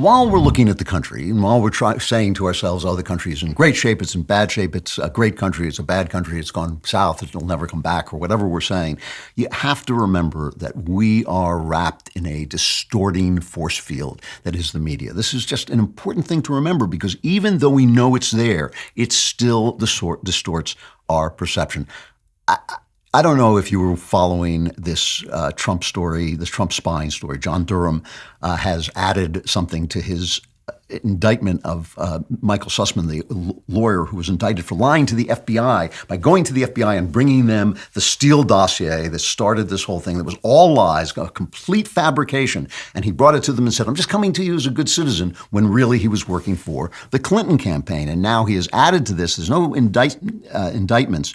while we're looking at the country and while we're saying to ourselves, oh, the country is in great shape, it's in bad shape, it's a great country, it's a bad country, it's gone south, it'll never come back, or whatever we're saying, you have to remember that we are wrapped in a distorting force field that is the media. This is just an important thing to remember, because even though we know it's there, it still distorts our perception. I don't know if you were following this Trump story, this Trump spying story. John Durham has added something to his indictment of Michael Sussman, the lawyer who was indicted for lying to the FBI by going to the FBI and bringing them the Steele dossier that started this whole thing that was all lies, a complete fabrication. And he brought it to them and said, I'm just coming to you as a good citizen, when really he was working for the Clinton campaign. And now he has added to this. There's no indictments,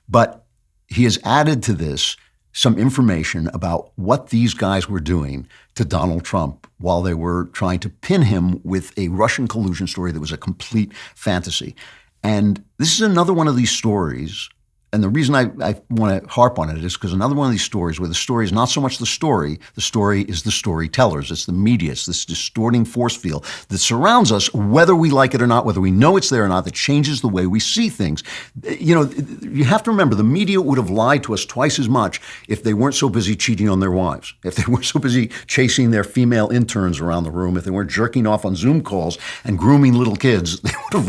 but he has added to this some information about what these guys were doing to Donald Trump while they were trying to pin him with a Russian collusion story that was a complete fantasy. And this is another one of these stories. And the reason I want to harp on it is because another one of these stories where the story is not so much the story is the storytellers. It's the media. It's this distorting force field that surrounds us, whether we like it or not, whether we know it's there or not, that changes the way we see things. You know, you have to remember, the media would have lied to us twice as much if they weren't so busy cheating on their wives, if they weren't so busy chasing their female interns around the room, if they weren't jerking off on Zoom calls and grooming little kids. They would have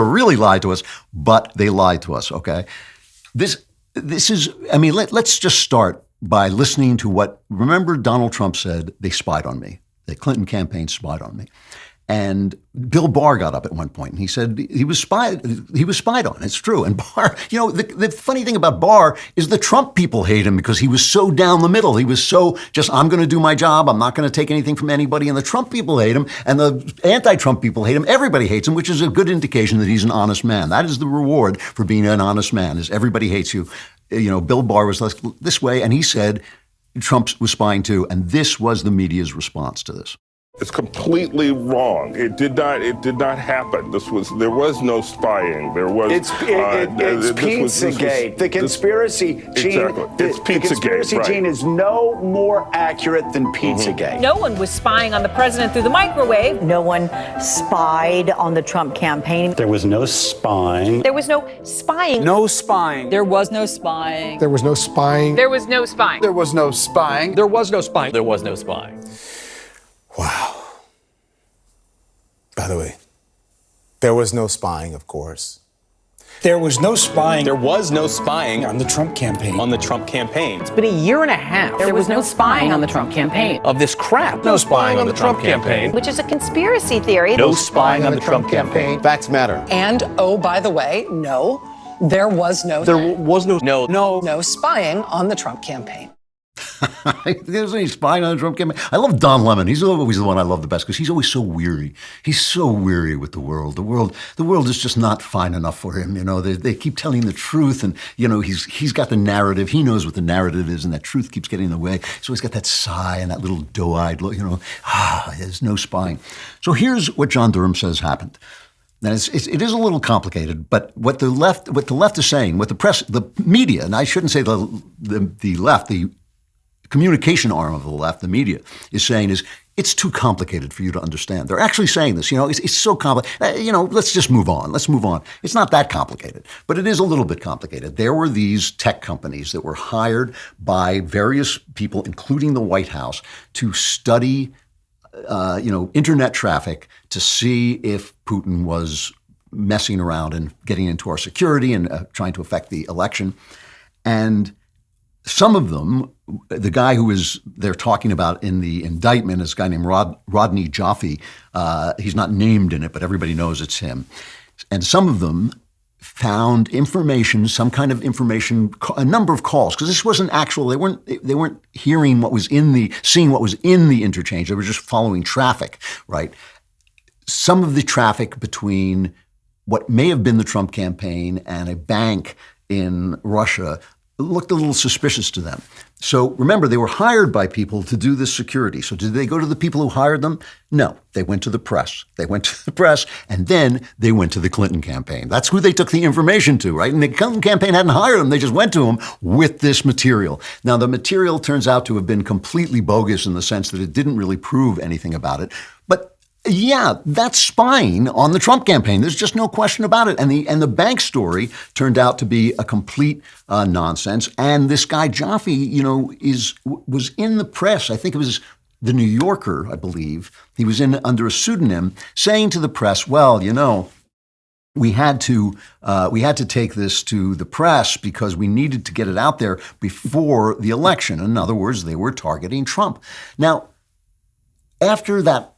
really lied to us, but they lied to us, okay? This is, I mean, let's just start by listening to remember Donald Trump said, they spied on me. The Clinton campaign spied on me. And Bill Barr got up at one point and he said he was spied on. It's true. And Barr, you know, the funny thing about Barr is the Trump people hate him because he was so down the middle. He was so just, I'm going to do my job. I'm not going to take anything from anybody. And the Trump people hate him and the anti-Trump people hate him. Everybody hates him, which is a good indication that he's an honest man. That is the reward for being an honest man, is everybody hates you. You know, Bill Barr was this way, and he said Trump was spying too. And this was the media's response to this. It's completely wrong. It did not happen. There was no spying. There was. It's Pizzagate. The conspiracy gene. Exactly. It's Pizzagate. The conspiracy gene is no more accurate than Pizzagate. No one was spying on the president through the microwave. No one spied on the Trump campaign. There was no spying. There was no spying. No spying. There was no spying. There was no spying. There was no spying. There was no spying. There was no spying. There was no spying. Wow. By the way, there was no spying, of course. There was no spying. There was no spying on the Trump campaign. On the Trump campaign. It's been a year and a half. There was no spying on the Trump campaign. Of this crap. No spying on the Trump campaign. Which is a conspiracy theory. No spying on the Trump campaign. Facts matter. And, oh, by the way, no, there was no spying on the Trump campaign. There's any spying on the Trump campaign. I love Don Lemon. He's always the one I love the best because he's always so weary. He's so weary with the world. The world is just not fine enough for him. You know, they keep telling the truth, and you know he's got the narrative. He knows what the narrative is, and that truth keeps getting in the way. So he's got that sigh and that little doe-eyed look. You know, there's no spying. So here's what John Durham says happened. Now, it is a little complicated, but what the left is saying, what the press, the media, and I shouldn't say the left, the communication arm of the left, the media, is saying is, it's too complicated for you to understand. They're actually saying this, you know, it's so complicated. You know, let's just move on. Let's move on. It's not that complicated, but it is a little bit complicated. There were these tech companies that were hired by various people, including the White House, to study, internet traffic to see if Putin was messing around and getting into our security and trying to affect the election. And some of them, the guy who they're talking about in the indictment is a guy named Rodney Jaffe. He's not named in it, but everybody knows it's him. And some of them found information, some kind of information, a number of calls, because this wasn't actual. They weren't hearing seeing what was in the interchange. They were just following traffic, right? Some of the traffic between what may have been the Trump campaign and a bank in Russia looked a little suspicious to them. So remember, they were hired by people to do this security. So did they go to the people who hired them? No, they went to the press. They went to the press, and then they went to the Clinton campaign. That's who they took the information to, right? And the Clinton campaign hadn't hired them. They just went to them with this material. Now, the material turns out to have been completely bogus in the sense that it didn't really prove anything about it. But Yeah, that's spying on the Trump campaign. There's just no question about it. And the bank story turned out to be a complete nonsense. And this guy Jaffe, was in the press. I think it was the New Yorker, I believe. He was in under a pseudonym, saying to the press, "Well, we had to take this to the press because we needed to get it out there before the election." In other words, they were targeting Trump. Now, after that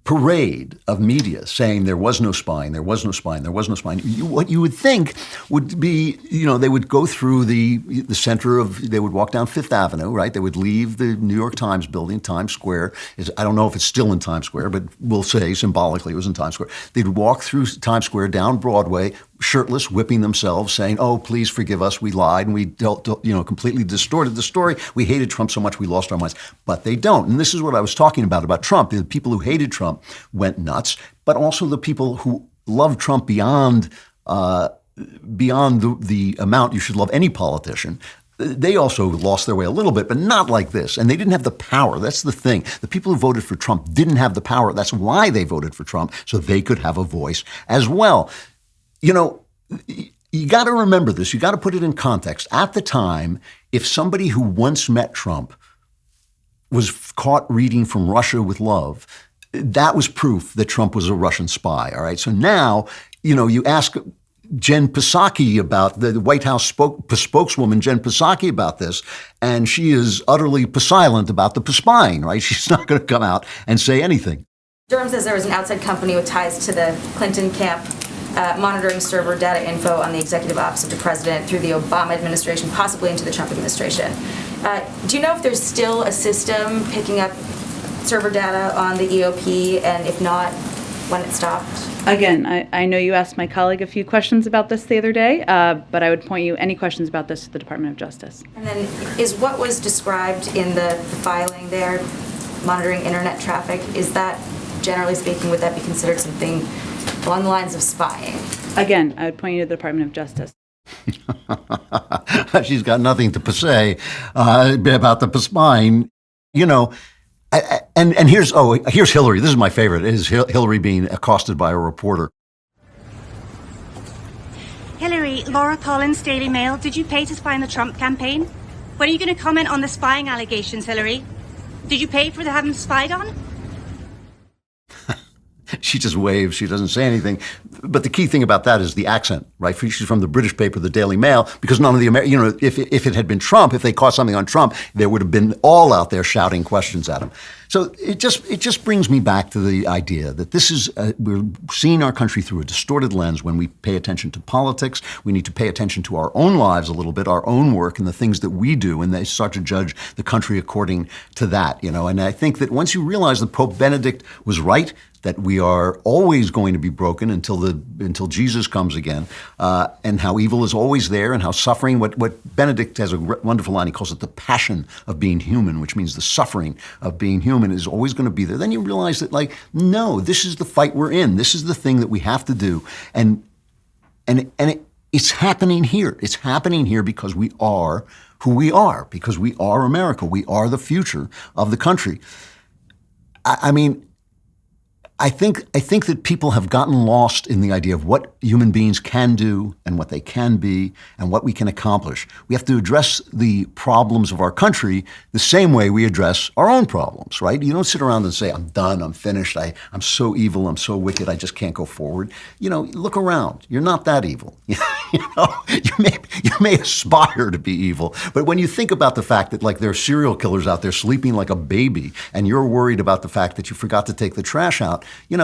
parade of media saying there was no spying, what you would think would be, they would go through the center of, they would walk down Fifth Avenue, right? They would leave the New York Times building, Times Square. I don't know if it's still in Times Square, but we'll say symbolically it was in Times Square. They'd walk through Times Square, down Broadway, shirtless, whipping themselves, saying, "Oh, please forgive us. We lied and we completely distorted the story. We hated Trump so much we lost our minds." But they don't. And this is what I was talking about Trump. The people who hated Trump went nuts, but also the people who loved Trump beyond the amount you should love any politician. They also lost their way a little bit, but not like this. And they didn't have the power. That's the thing. The people who voted for Trump didn't have the power. That's why they voted for Trump, so they could have a voice as well. You got to remember this. You got to put it in context. At the time, if somebody who once met Trump was caught reading from Russia with love, that was proof that Trump was a Russian spy. All right. So now, you ask Jen Psaki about the White House spokeswoman, Jen Psaki, about this, and she is utterly silent about the spying, right? She's not going to come out and say anything. Durham says there was an outside company with ties to the Clinton camp monitoring server data info on the executive office of the president through the Obama administration, possibly into the Trump administration. Do you know if there's still a system picking up server data on the EOP, and if not, when it stopped? Again, I know you asked my colleague a few questions about this the other day, but I would point you any questions about this to the Department of Justice. And then is what was described in the filing there, monitoring internet traffic, is that, generally speaking, would that be considered something along the lines of spying? Again, I would point you to the Department of Justice. She's got nothing to say about the spying. And here's Hillary. This is my favorite. It is Hillary being accosted by a reporter. Hillary, Laura Collins, Daily Mail. Did you pay to spy on the Trump campaign? When are you going to comment on the spying allegations, Hillary? Did you pay for having spied on? She just waves. She doesn't say anything. But the key thing about that is the accent, right? She's from the British paper, the Daily Mail, because none of the if it had been Trump, if they caught something on Trump, there would have been all out there shouting questions at him. So it just brings me back to the idea that this is we're seeing our country through a distorted lens when we pay attention to politics. We need to pay attention to our own lives a little bit, our own work, and the things that we do, and they start to judge the country according to that. And I think that once you realize that Pope Benedict was right, that we are always going to be broken until Jesus comes again, and how evil is always there, and how suffering. What Benedict has a wonderful line. He calls it the passion of being human, which means the suffering of being human is always going to be there. Then you realize that, no, this is the fight we're in. This is the thing that we have to do, and it's happening here. It's happening here because we are who we are, because we are America. We are the future of the country. I think that people have gotten lost in the idea of what human beings can do and what they can be and what we can accomplish. We have to address the problems of our country the same way we address our own problems, right? You don't sit around and say, "I'm done, I'm finished, I'm so evil, I'm so wicked, I just can't go forward." Look around. You're not that evil. You may aspire to be evil, but when you think about the fact that there are serial killers out there sleeping like a baby, and you're worried about the fact that you forgot to take the trash out, you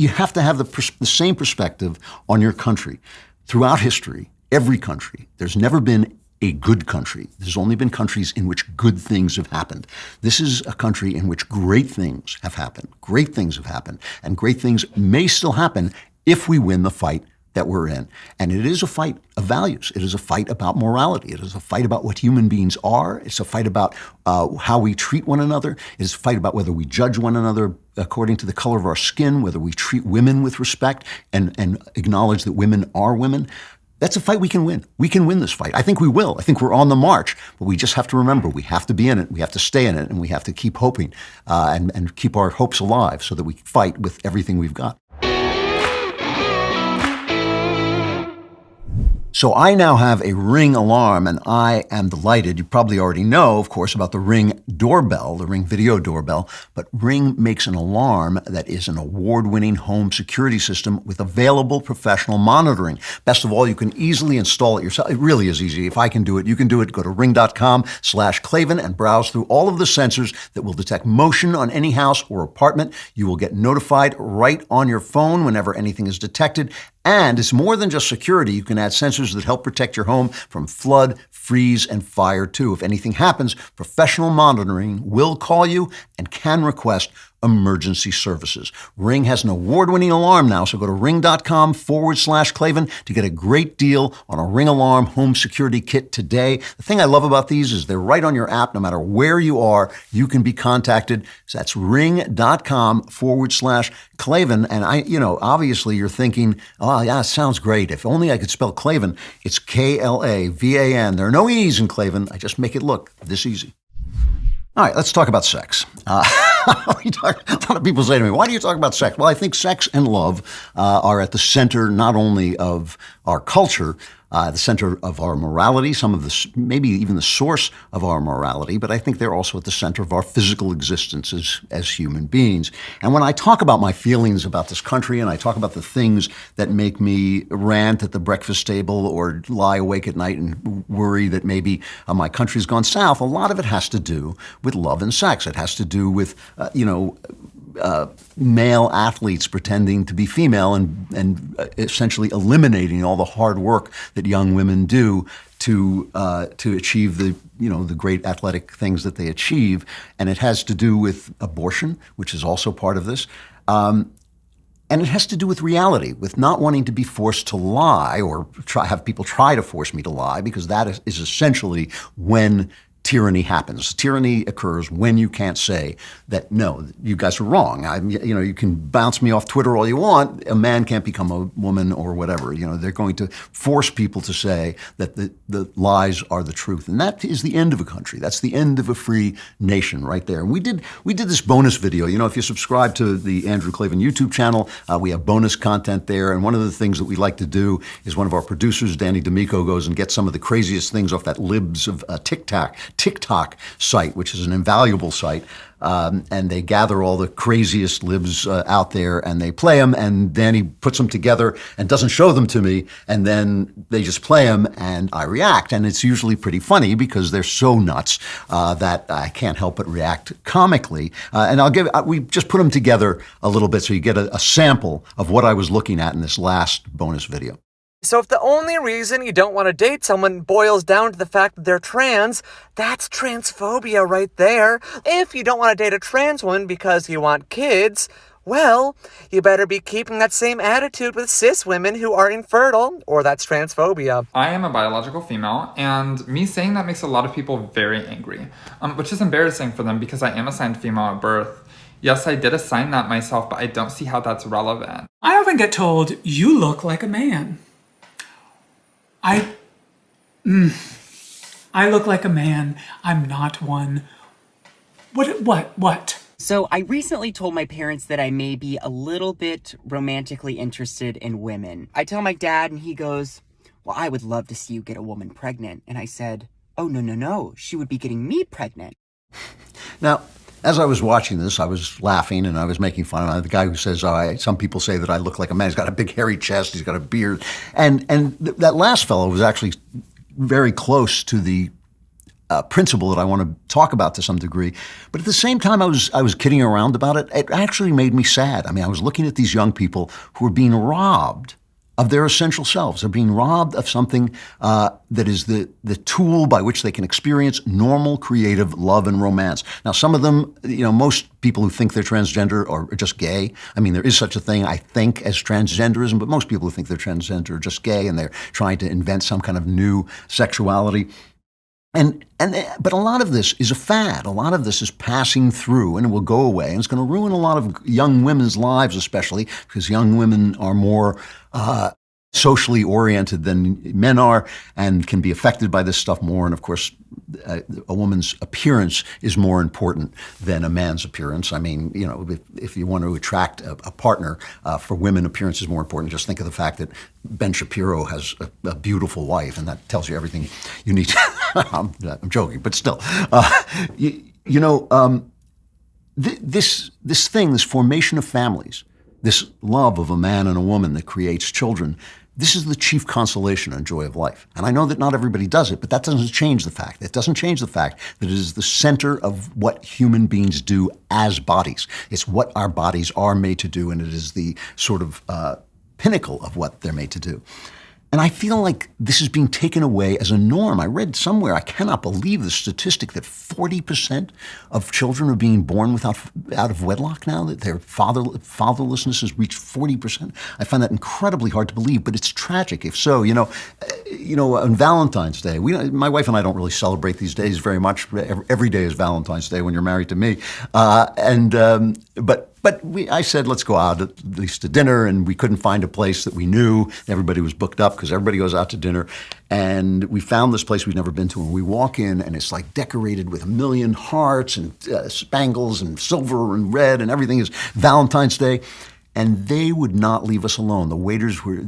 have to have the same perspective on your country. Throughout history, every country, there's never been a good country. There's only been countries in which good things have happened. This is a country in which great things have happened. Great things have happened, and great things may still happen if we win the fight that we're in. And it is a fight of values. It is a fight about morality. It is a fight about what human beings are. It's a fight about how we treat one another. It is a fight about whether we judge one another according to the color of our skin, whether we treat women with respect and acknowledge that women are women. That's a fight we can win. We can win this fight. I think we will. I think we're on the march, but we just have to remember we have to be in it. We have to stay in it, and we have to keep hoping and keep our hopes alive so that we fight with everything we've got. So I now have a Ring alarm, and I am delighted. You probably already know, of course, about the Ring doorbell, the Ring video doorbell, but Ring makes an alarm that is an award-winning home security system with available professional monitoring. Best of all, you can easily install it yourself. It really is easy. If I can do it, you can do it. Go to ring.com/Klavan and browse through all of the sensors that will detect motion on any house or apartment. You will get notified right on your phone whenever anything is detected. And it's more than just security. You can add sensors that help protect your home from flood, freeze, and fire too. If anything happens, professional monitoring will call you and can request emergency services. Ring has an award-winning alarm now, so go to ring.com/Klavan to get a great deal on a Ring alarm home security kit today. The thing I love about these is they're right on your app. No matter where you are, you can be contacted. So that's ring.com/Klavan. And obviously you're thinking, oh yeah, it sounds great. If only I could spell Klavan. It's Klavan. There are no E's in Klavan. I just make it look this easy. All right, let's talk about sex. A lot of people say to me, why do you talk about sex? Well, I think sex and love are at the center not only of our culture, the center of our morality, some of the, maybe even the source of our morality, but I think they're also at the center of our physical existence as human beings. And when I talk about my feelings about this country and I talk about the things that make me rant at the breakfast table or lie awake at night and worry that maybe my country's gone south, a lot of it has to do with love and sex. It has to do with, male athletes pretending to be female and essentially eliminating all the hard work that young women do to achieve the great athletic things that they achieve. And it has to do with abortion, which is also part of this. And it has to do with reality, with not wanting to be forced to lie or have people try to force me to lie, because that is essentially when tyranny happens. Tyranny occurs when you can't say that, no, you guys are wrong. You can bounce me off Twitter all you want. A man can't become a woman or whatever. They're going to force people to say that the lies are the truth. And that is the end of a country. That's the end of a free nation right there. And we did this bonus video. If you subscribe to the Andrew Klavan YouTube channel, we have bonus content there. And one of the things that we like to do is one of our producers, Danny D'Amico, goes and gets some of the craziest things off that Libs of TikTok site, which is an invaluable site. And they gather all the craziest libs out there and they play them, and Danny puts them together and doesn't show them to me, and then they just play them and I react. And it's usually pretty funny because they're so nuts that I can't help but react comically. And we just put them together a little bit so you get a sample of what I was looking at in this last bonus video. So if the only reason you don't want to date someone boils down to the fact that they're trans, that's transphobia right there. If you don't want to date a trans woman because you want kids, well, you better be keeping that same attitude with cis women who are infertile, or that's transphobia. I am a biological female, and me saying that makes a lot of people very angry, which is embarrassing for them because I am assigned female at birth. Yes, I did assign that myself, but I don't see how that's relevant. I often get told, you look like a man. I look like a man. I'm not one. What? So I recently told my parents that I may be a little bit romantically interested in women. I tell my dad and he goes, well, I would love to see you get a woman pregnant. And I said, oh, no. She would be getting me pregnant. Now, as I was watching this, I was laughing and I was making fun of the guy who says, some people say that I look like a man. He's got a big hairy chest. He's got a beard. And that last fellow was actually very close to the principle that I want to talk about to some degree. But at the same time, I was kidding around about it. It actually made me sad. I mean, I was looking at these young people who are being robbed of their essential selves. They're being robbed of something that is the tool by which they can experience normal, creative love and romance. Now, some of them, most people who think they're transgender are just gay. I mean, there is such a thing, I think, as transgenderism, but most people who think they're transgender are just gay, and they're trying to invent some kind of new sexuality. But a lot of this is a fad. A lot of this is passing through, and it will go away. And it's going to ruin a lot of young women's lives, especially because young women are more socially oriented than men are and can be affected by this stuff more. And of course, a woman's appearance is more important than a man's appearance. I mean, you know, if you want to attract a partner, for women, appearance is more important. Just think of the fact that Ben Shapiro has a beautiful wife, and that tells you everything you need to. I'm joking, but still, this thing, this formation of families, this love of a man and a woman that creates children, this is the chief consolation and joy of life. And I know that not everybody does it, but that doesn't change the fact. It doesn't change the fact that it is the center of what human beings do as bodies. It's what our bodies are made to do, and it is the sort of pinnacle of what they're made to do. And I feel like this is being taken away as a norm. I read somewhere, I cannot believe the statistic, that 40% of children are being born out of wedlock now, that their fatherlessness has reached 40%. I find that incredibly hard to believe, but it's tragic. If so, on Valentine's Day, my wife and I don't really celebrate these days very much. Every day is Valentine's Day when you're married to me. But I said, let's go out at least to dinner, and we couldn't find a place that we knew. Everybody was booked up because everybody goes out to dinner. And we found this place we'd never been to, and we walk in, and it's like decorated with 1 million hearts and spangles and silver and red, and everything is Valentine's Day. And they would not leave us alone. The waiters were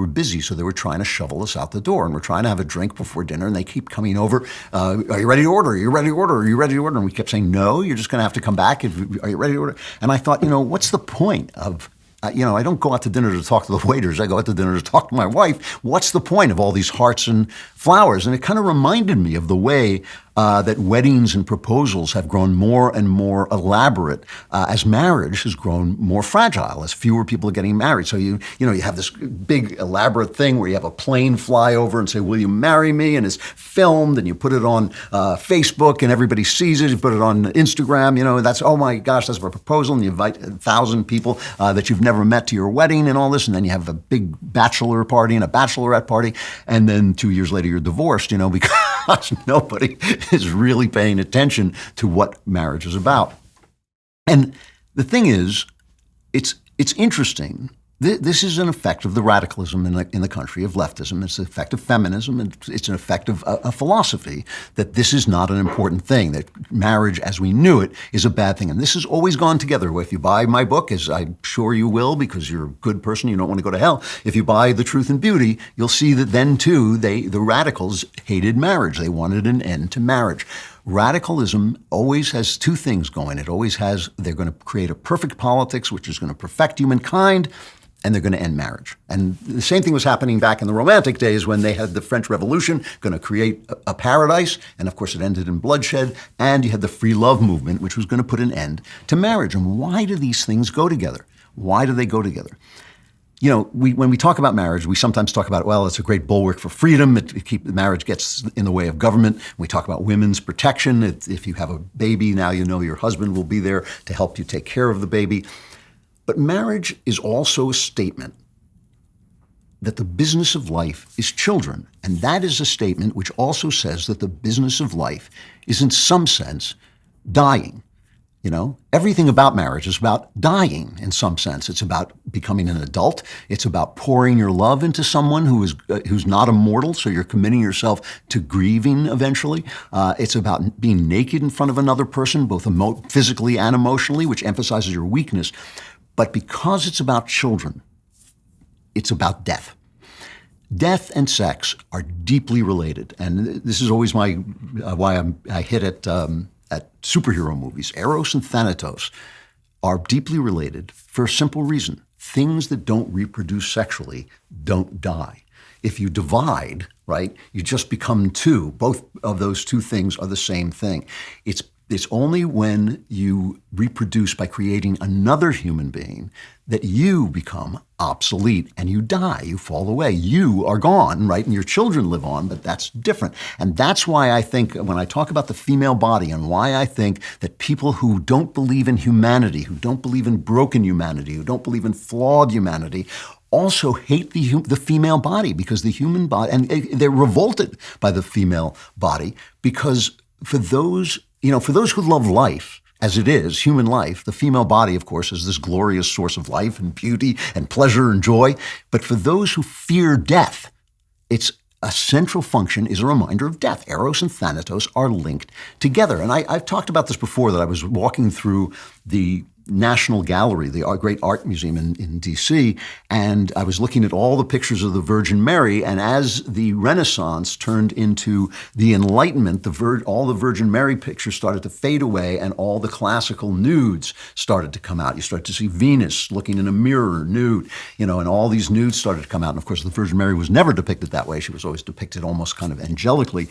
busy, so they were trying to shovel us out the door. And we're trying to have a drink before dinner, and they keep coming over. Are you ready to order? Are you ready to order? Are you ready to order? And we kept saying, no, you're just going to have to come back. Are you ready to order? And I thought, what's the point of, I don't go out to dinner to talk to the waiters. I go out to dinner to talk to my wife. What's the point of all these hearts and flowers? And it kind of reminded me of the way that weddings and proposals have grown more and more elaborate as marriage has grown more fragile, as fewer people are getting married. So you have this big elaborate thing where you have a plane fly over and say, will you marry me? And it's filmed, and you put it on Facebook, and everybody sees it. You put it on Instagram, that's, oh my gosh, that's a proposal. And you invite 1,000 people that you've never met to your wedding and all this. And then you have a big bachelor party and a bachelorette party. And then 2 years later, you're divorced, because nobody is really paying attention to what marriage is about. And the thing is, it's interesting. This is an effect of the radicalism in the country, of leftism. It's an effect of feminism. And it's an effect of a philosophy that this is not an important thing, that marriage as we knew it is a bad thing. And this has always gone together. If you buy my book, as I'm sure you will, because you're a good person, you don't want to go to hell. If you buy The Truth and Beauty, you'll see that then too, the radicals hated marriage. They wanted an end to marriage. Radicalism always has two things going. It always has, they're going to create a perfect politics, which is going to perfect humankind, and they're going to end marriage. And the same thing was happening back in the Romantic days when they had the French Revolution, going to create a paradise. And of course, it ended in bloodshed. And you had the free love movement, which was going to put an end to marriage. And why do these things go together? Why do they go together? When we talk about marriage, we sometimes talk about, well, it's a great bulwark for freedom. Marriage gets in the way of government. We talk about women's protection. If you have a baby, now you know your husband will be there to help you take care of the baby. But marriage is also a statement that the business of life is children. And that is a statement which also says that the business of life is, in some sense, dying. Everything about marriage is about dying in some sense. It's about becoming an adult. It's about pouring your love into someone who's not immortal, so you're committing yourself to grieving eventually. It's about being naked in front of another person, both physically and emotionally, which emphasizes your weakness. But because it's about children, it's about death. Death and sex are deeply related. And this is always why I hit at superhero movies. Eros and Thanatos are deeply related for a simple reason. Things that don't reproduce sexually don't die. If you divide, right, you just become two. Both of those two things are the same thing. It's only when you reproduce by creating another human being that you become obsolete and you die, you fall away. You are gone, right? And your children live on, but that's different. And that's why I think when I talk about the female body and why I think that people who don't believe in humanity, who don't believe in broken humanity, who don't believe in flawed humanity, also hate the female body, because the human body, and they're revolted by the female body, because for those who love life, as it is, human life, the female body, of course, is this glorious source of life and beauty and pleasure and joy. But for those who fear death, its a central function is a reminder of death. Eros and Thanatos are linked together. And I've talked about this before, that I was walking through the National Gallery, the great art museum in D.C., and I was looking at all the pictures of the Virgin Mary, and as the Renaissance turned into the Enlightenment, all the Virgin Mary pictures started to fade away, and all the classical nudes started to come out. You started to see Venus looking in a mirror, nude, and all these nudes started to come out. And of course, the Virgin Mary was never depicted that way. She was always depicted almost kind of angelically.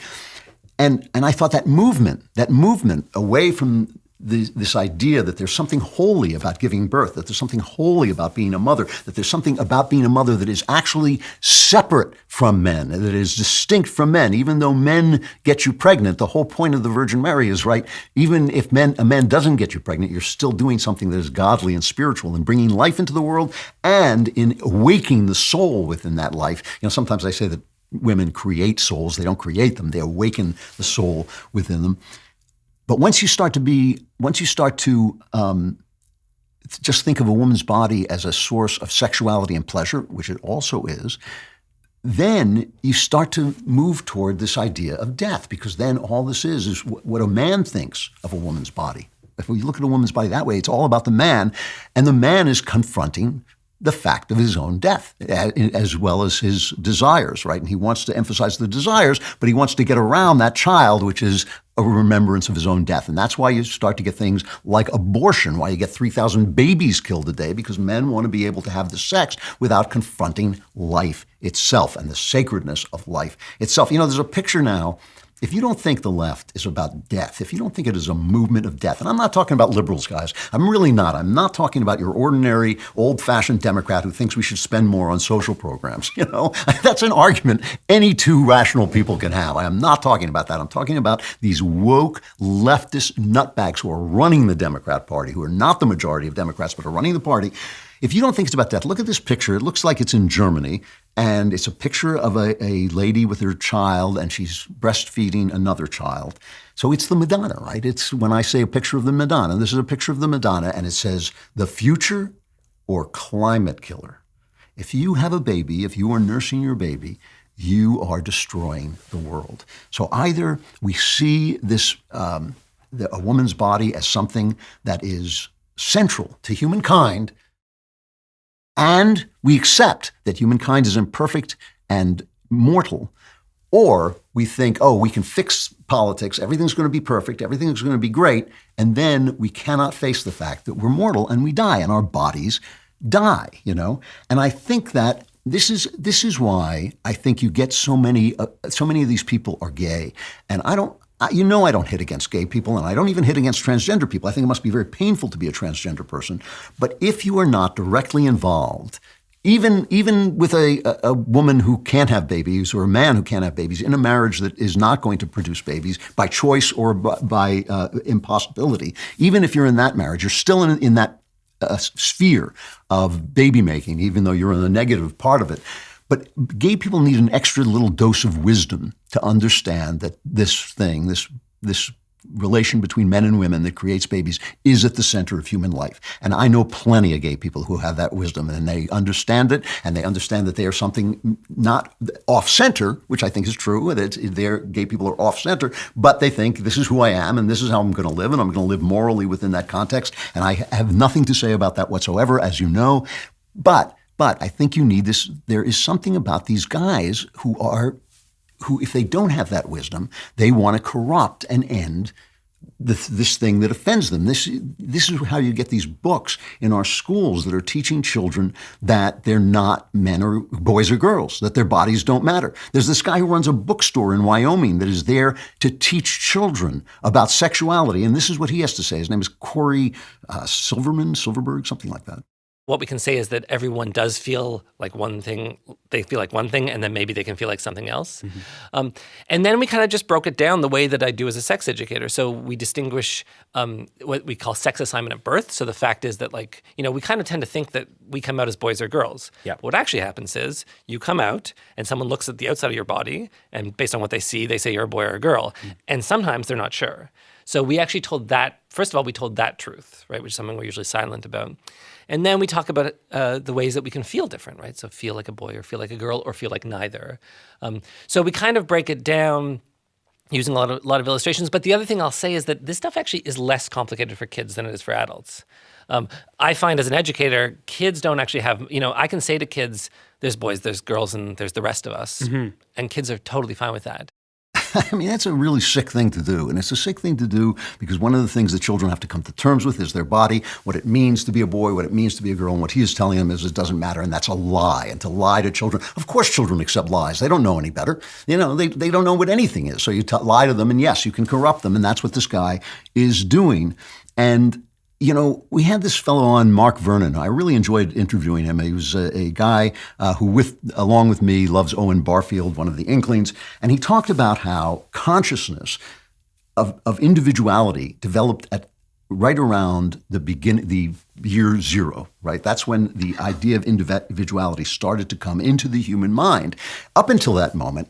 And I thought that movement away from this idea that there's something holy about giving birth, that there's something holy about being a mother, that there's something about being a mother that is actually separate from men, that is distinct from men. Even though men get you pregnant, the whole point of the Virgin Mary is, right, even if a man doesn't get you pregnant, you're still doing something that is godly and spiritual and bringing life into the world and in awakening the soul within that life. Sometimes I say that women create souls. They don't create them. They awaken the soul within them. But once you start to just think of a woman's body as a source of sexuality and pleasure, which it also is, then you start to move toward this idea of death, because then all this is what a man thinks of a woman's body. If we look at a woman's body that way, it's all about the man, and the man is confronting the fact of his own death, as well as his desires, right? And he wants to emphasize the desires, but he wants to get around that child, which is a remembrance of his own death. And that's why you start to get things like abortion, why you get 3,000 babies killed a day, because men want to be able to have the sex without confronting life itself and the sacredness of life itself. There's a picture now. If you don't think the left is about death, if you don't think it is a movement of death, and I'm not talking about liberals, guys. I'm really not. I'm not talking about your ordinary, old-fashioned Democrat who thinks we should spend more on social programs. That's an argument any two rational people can have. I am not talking about that. I'm talking about these woke leftist nutbags who are running the Democrat Party, who are not the majority of Democrats, but are running the party. If you don't think it's about death, look at this picture. It looks like it's in Germany, and it's a picture of a lady with her child, and she's breastfeeding another child. So it's the Madonna, right? It's when I say a picture of the Madonna, this is a picture of the Madonna, and it says, the future or climate killer. If you have a baby, if you are nursing your baby, you are destroying the world. So either we see this, a woman's body as something that is central to humankind, and we accept that humankind is imperfect and mortal, or we think, we can fix politics, everything's going to be perfect, everything's going to be great, and then we cannot face the fact that we're mortal and we die and our bodies die, And I think that this is why I think you get so many of these people are gay, and I don't hit against gay people, and I don't even hit against transgender people. I think it must be very painful to be a transgender person. But if you are not directly involved, even with a woman who can't have babies or a man who can't have babies in a marriage that is not going to produce babies by choice or by impossibility, even if you're in that marriage, you're still in that sphere of baby making, even though you're in the negative part of it. But gay people need an extra little dose of wisdom to understand that this relation between men and women that creates babies is at the center of human life. And I know plenty of gay people who have that wisdom, and they understand it, and they understand that they are something not off-center, which I think is true. Gay people are off-center, but they think this is who I am, and this is how I'm going to live, and I'm going to live morally within that context. And I have nothing to say about that whatsoever, as you know. But I think you need this. There is something about these guys who, if they don't have that wisdom, they want to corrupt and end this thing that offends them. This is how you get these books in our schools that are teaching children that they're not men or boys or girls, that their bodies don't matter. There's this guy who runs a bookstore in Wyoming that is there to teach children about sexuality, and this is what he has to say. His name is Corey Silverberg, something like that. What we can say is that everyone does feel like one thing. They feel like one thing, and then maybe they can feel like something else. Mm-hmm. And then we kind of just broke it down the way that I do as a sex educator. So we distinguish what we call sex assignment at birth. So the fact is that, we kind of tend to think that we come out as boys or girls. Yeah. But what actually happens is you come out, and someone looks at the outside of your body, and based on what they see, they say you're a boy or a girl. Mm-hmm. And sometimes they're not sure. So we actually told that, first of all, we told that truth, right, which is something we're usually silent about. And then we talk about the ways that we can feel different, right? So feel like a boy or feel like a girl or feel like neither. So we kind of break it down using a lot of illustrations. But the other thing I'll say is that this stuff actually is less complicated for kids than it is for adults. I find as an educator, kids don't actually have, I can say to kids, there's boys, there's girls, and there's the rest of us. Mm-hmm. And kids are totally fine with that. I mean, that's a really sick thing to do. And it's a sick thing to do because one of the things that children have to come to terms with is their body, what it means to be a boy, what it means to be a girl. And what he is telling them is it doesn't matter. And that's a lie. And to lie to children, of course children accept lies. They don't know any better. They don't know what anything is. So you lie to them and yes, you can corrupt them. And that's what this guy is doing. And we had this fellow on, Mark Vernon. I really enjoyed interviewing him. He was a guy who, along with me, loves Owen Barfield, one of the Inklings. And he talked about how consciousness of individuality developed at right around the year zero, right? That's when the idea of individuality started to come into the human mind. Up until that moment,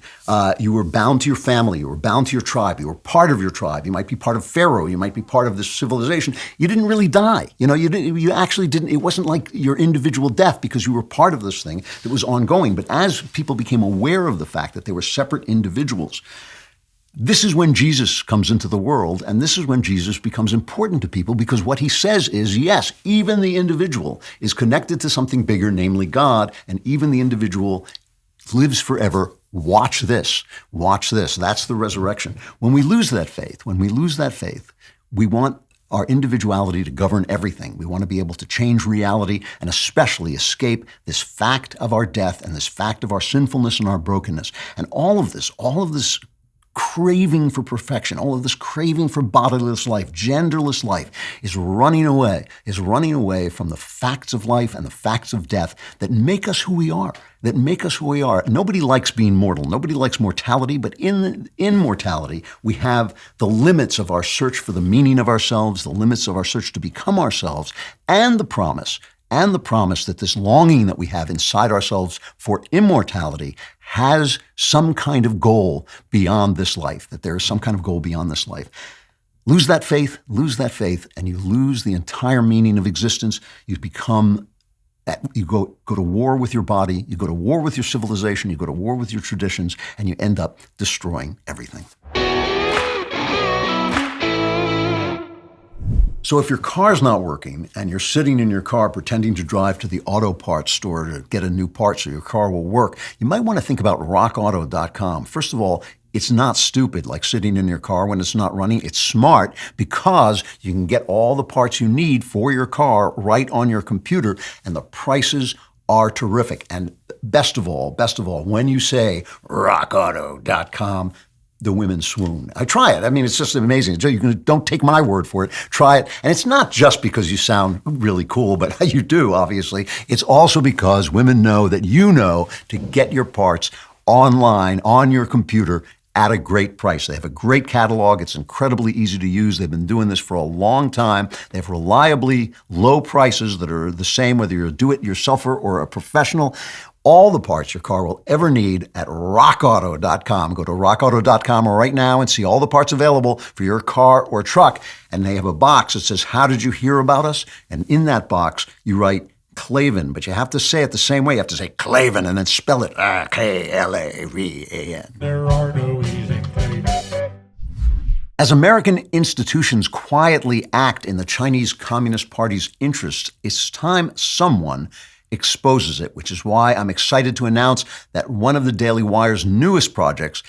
you were bound to your family, you were bound to your tribe, you were part of your tribe. You might be part of Pharaoh, you might be part of this civilization. You didn't really die. You actually didn't, it wasn't like your individual death because you were part of this thing that was ongoing. But as people became aware of the fact that they were separate individuals, this is when Jesus comes into the world, and this is when Jesus becomes important to people because what he says is, yes, even the individual is connected to something bigger, namely God, and even the individual lives forever. Watch this. Watch this. That's the resurrection. When we lose that faith, we want our individuality to govern everything. We want to be able to change reality and especially escape this fact of our death and this fact of our sinfulness and our brokenness. And all of this craving for perfection, all of this craving for bodiless life, genderless life is running away from the facts of life and the facts of death that make us who we are, Nobody likes being mortal. Nobody likes mortality, but in mortality, we have the limits of our search for the meaning of ourselves, the limits of our search to become ourselves, and the promise that this longing that we have inside ourselves for immortality has some kind of goal beyond this life, that there is some kind of goal beyond this life. Lose that faith, and you lose the entire meaning of existence. You go to war with your body, you go to war with your civilization, you go to war with your traditions, and you end up destroying everything. So if your car's not working and you're sitting in your car pretending to drive to the auto parts store to get a new part so your car will work, you might want to think about rockauto.com. First of all, it's not stupid like sitting in your car when it's not running. It's smart because you can get all the parts you need for your car right on your computer, and the prices are terrific. And best of all, when you say rockauto.com, the women swoon. I try it. I mean, it's just amazing. Don't take my word for it. Try it. And it's not just because you sound really cool, but you do, obviously. It's also because women know that you know to get your parts online, on your computer, at a great price. They have a great catalog. It's incredibly easy to use. They've been doing this for a long time. They have reliably low prices that are the same whether you're a do-it-yourselfer or a professional. All the parts your car will ever need at rockauto.com. Go to rockauto.com right now and see all the parts available for your car or truck. And they have a box that says, "How did you hear about us?" And in that box, you write Klavan, but you have to say it the same way. You have to say Klavan and then spell it Klavan. There are no easy Klavan. As American institutions quietly act in the Chinese Communist Party's interests, it's time someone exposes it, which is why I'm excited to announce that one of the Daily Wire's newest projects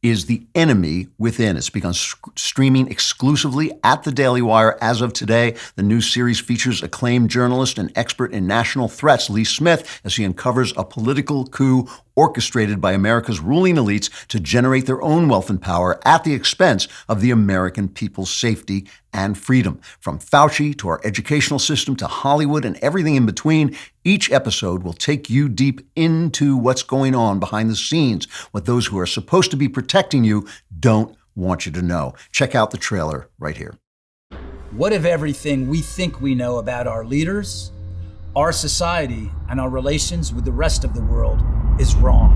is The Enemy Within. It's begun streaming exclusively at the Daily Wire as of today. The new series features acclaimed journalist and expert in national threats, Lee Smith, as he uncovers a political coup orchestrated by America's ruling elites to generate their own wealth and power at the expense of the American people's safety and freedom. From Fauci to our educational system to Hollywood and everything in between, each episode will take you deep into what's going on behind the scenes, what those who are supposed to be protecting you don't want you to know. Check out the trailer right here. What if everything we think we know about our leaders, our society, and our relations with the rest of the world is wrong?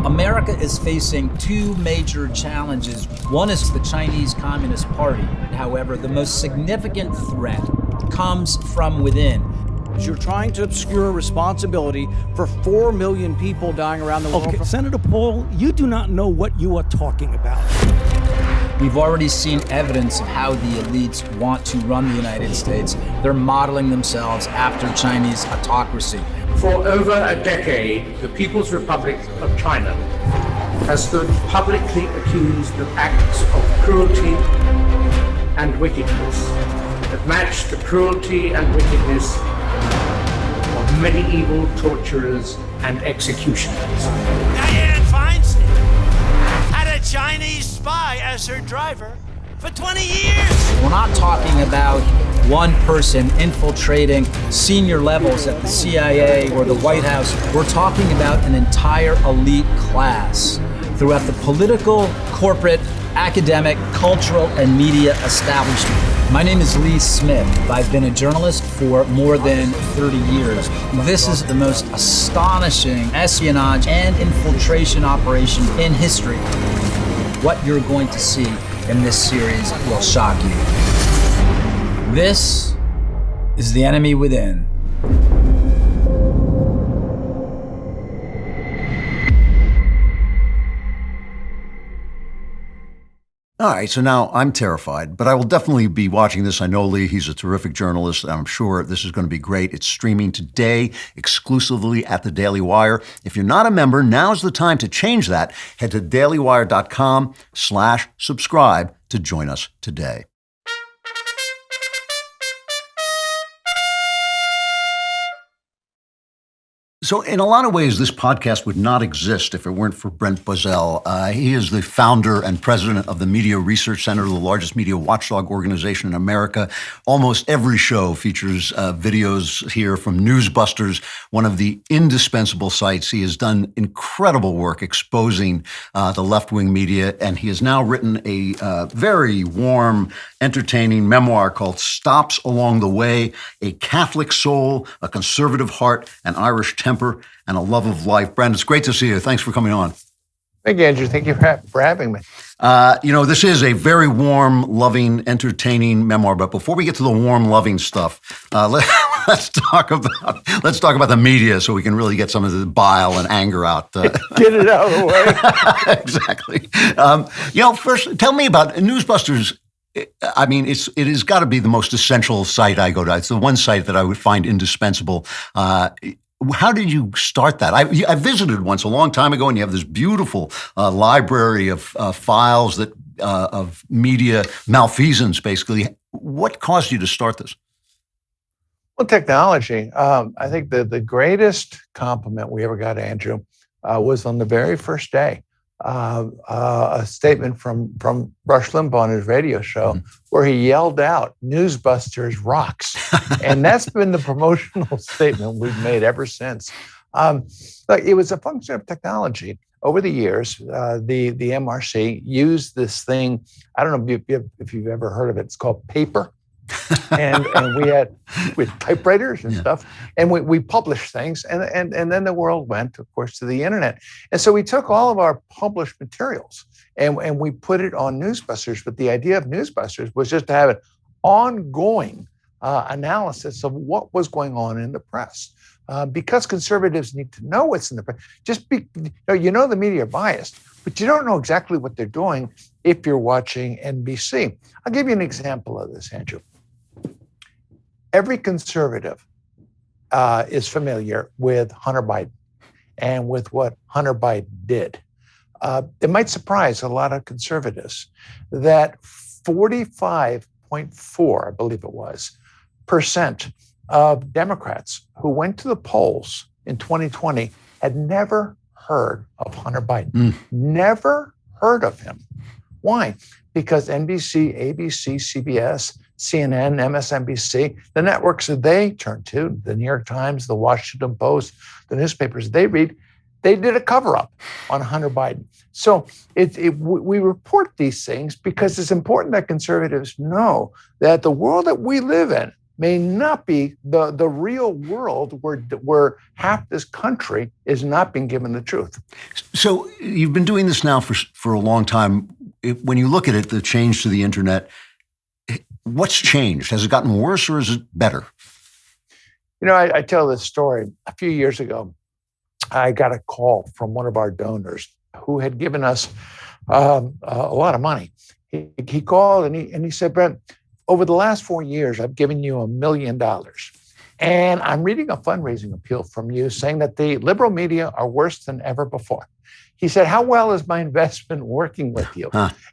What if everything we think we know about our leaders, our society, and our relations with the rest of the world is wrong? What if everything we think we know about our leaders, our society, and our relations with the rest of the world is wrong? What if everything we think we know about our leaders, our society, and our relations with the rest of the world is wrong? What if everything we think we know about our leaders, our society, and our relations with the rest of the world is wrong? America is facing two major challenges. One is the Chinese Communist Party. However, the most significant threat comes from within. You're trying to obscure responsibility for 4 million people dying around the world. Okay, Senator Paul, you do not know what you are talking about. We've already seen evidence of how the elites want to run the United States. They're modeling themselves after Chinese autocracy. For over a decade, the People's Republic of China has stood publicly accused of acts of cruelty and wickedness that match the cruelty and wickedness of medieval torturers and executioners. Dianne Feinstein had a Chinese spy as her driver for 20 years. We're not talking about one person infiltrating senior levels at the CIA or the White House. We're talking about an entire elite class throughout the political, corporate, academic, cultural, and media establishment. My name is Lee Smith. I've been a journalist for more than 30 years. This is the most astonishing espionage and infiltration operation in history. What you're going to see in this series will shock you. This is The Enemy Within. All right, so now I'm terrified, but I will definitely be watching this. I know Lee, he's a terrific journalist, and I'm sure this is going to be great. It's streaming today exclusively at the Daily Wire. If you're not a member, now's the time to change that. Head to dailywire.com/subscribe to join us today. So in a lot of ways, this podcast would not exist if it weren't for Brent Bozell. He is the founder and president of the Media Research Center, the largest media watchdog organization in America. Almost every show features videos here from Newsbusters, one of the indispensable sites. He has done incredible work exposing the left-wing media, and he has now written a very warm, entertaining memoir called Stops Along the Way, A Catholic Soul, a Conservative Heart, an Irish Temper, and a Love of Life. Brent, it's great to see you. Thanks for coming on. Thank you, Andrew. Thank you for having me. This is a very warm, loving, entertaining memoir. But before we get to the warm, loving stuff, let's talk about the media, so we can really get some of the bile and anger out. Get it out of the way. Exactly. First, tell me about Newsbusters. I mean, it has got to be the most essential site I go to. It's the one site that I would find indispensable. How did you start that? I visited once a long time ago, and you have this beautiful library of files of media malfeasance, basically. What caused you to start this? Well, technology. I think the greatest compliment we ever got, Andrew, was on the very first day. A statement from Rush Limbaugh on his radio show where he yelled out, "Newsbusters rocks." And that's been the promotional statement we've made ever since. It was a function of technology. Over the years, the MRC used this thing. I don't know if you've ever heard of it. It's called paper. and we had typewriters and stuff, and we published things, and then the world went, of course, to the internet. And so we took all of our published materials and we put it on Newsbusters. But the idea of Newsbusters was just to have an ongoing analysis of what was going on in the press. Because conservatives need to know what's in the press. The media are biased, but you don't know exactly what they're doing if you're watching NBC. I'll give you an example of this, Andrew. Every conservative is familiar with Hunter Biden and with what Hunter Biden did. It might surprise a lot of conservatives that 45.4, I believe it was, % of Democrats who went to the polls in 2020 had never heard of Hunter Biden. Never heard of him. Why? Because NBC, ABC, CBS, CNN, MSNBC, the networks that they turn to, the New York Times, the Washington Post, the newspapers they read, they did a cover-up on Hunter Biden. So we report these things because it's important that conservatives know that the world that we live in may not be the real world where half this country is not being given the truth. So you've been doing this now for a long time. When you look at it, the change to the internet, what's changed? Has it gotten worse or is it better? You know, I tell this story. A few years ago, I got a call from one of our donors who had given us a lot of money. He called and he said, Brent, over the last 4 years, I've given you $1 million. And I'm reading a fundraising appeal from you saying that the liberal media are worse than ever before. He said, how well is my investment working with you?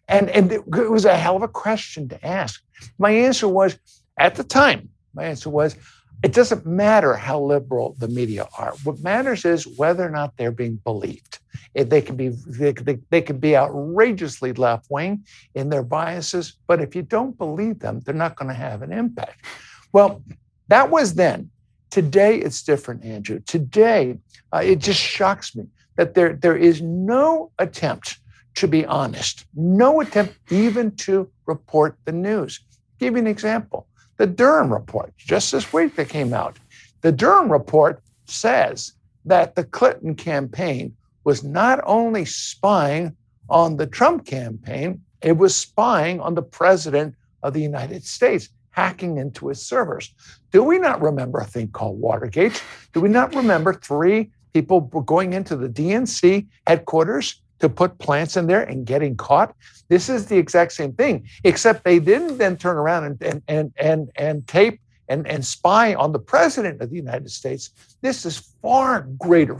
And it was a hell of a question to ask. My answer was, at the time, it doesn't matter how liberal the media are. What matters is whether or not they're being believed. They can be outrageously left-wing in their biases, but if you don't believe them, they're not going to have an impact. Well, that was then. Today, it's different, Andrew. Today, it just shocks me that there is no attempt to be honest, no attempt even to report the news. I'll give you an example. The Durham report, just this week that came out. The Durham report says that the Clinton campaign was not only spying on the Trump campaign, it was spying on the president of the United States, hacking into his servers. Do we not remember a thing called Watergate? Do we not remember 3 people going into the DNC headquarters to put plants in there and getting caught? This is the exact same thing, except they didn't then turn around and tape and spy on the president of the United States. This is far greater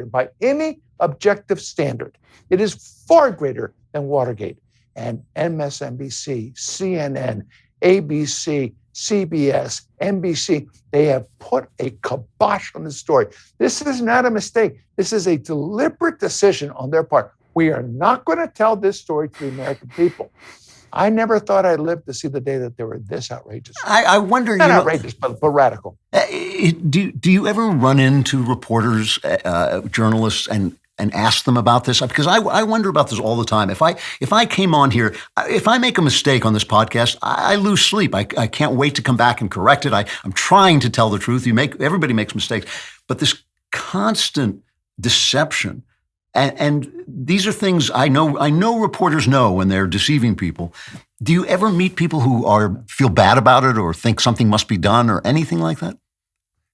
by any objective standard. It is far greater than Watergate. And MSNBC, CNN, ABC, CBS, NBC, they have put a kibosh on the story. This is not a mistake. This is a deliberate decision on their part. We are not going to tell this story to the American people. I never thought I'd live to see the day that they were this outrageous. I wonder, not outrageous, but radical. Do you ever run into reporters, journalists, and ask them about this? Because I wonder about this all the time. If I came on here, if I make a mistake on this podcast, I lose sleep. I can't wait to come back and correct it. I'm trying to tell the truth. Everybody makes mistakes, but this constant deception. And these are things I know reporters know when they're deceiving people. Do you ever meet people who feel bad about it or think something must be done or anything like that?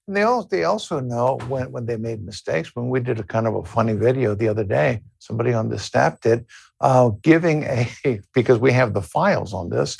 And they also know when they made mistakes. When we did a kind of a funny video the other day, somebody on the staff did, giving because we have the files on this,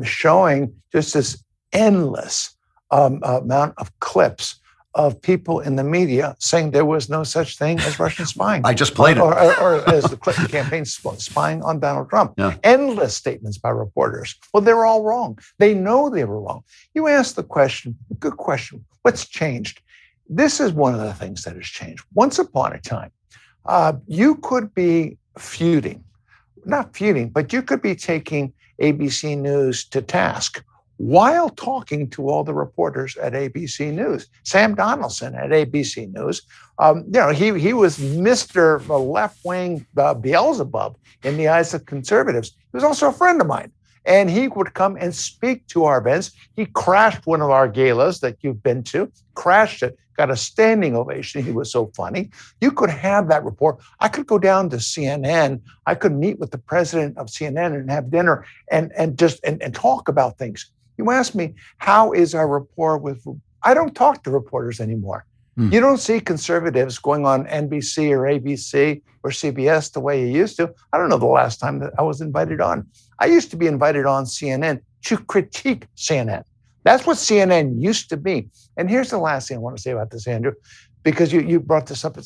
showing just this endless amount of clips of people in the media saying there was no such thing as Russian spying. I just played it. Or as the Clinton campaign spying on Donald Trump. Yeah. Endless statements by reporters. Well, they were all wrong. They know they were wrong. You asked the question, good question, what's changed? This is one of the things that has changed. Once upon a time, you could be not feuding, but you could be taking ABC News to task while talking to all the reporters at ABC News. Sam Donaldson at ABC News, he was Mr. Left-wing Beelzebub in the eyes of conservatives. He was also a friend of mine. And he would come and speak to our events. He crashed one of our galas that you've been to, crashed it, got a standing ovation. He was so funny. You could have that report. I could go down to CNN. I could meet with the president of CNN and have dinner and talk about things. You ask me, how is our rapport with, I don't talk to reporters anymore. You don't see conservatives going on NBC or ABC or CBS the way you used to. I don't know the last time that I was invited on. I used to be invited on CNN to critique CNN. That's what CNN used to be. And here's the last thing I want to say about this, Andrew, because you brought this up.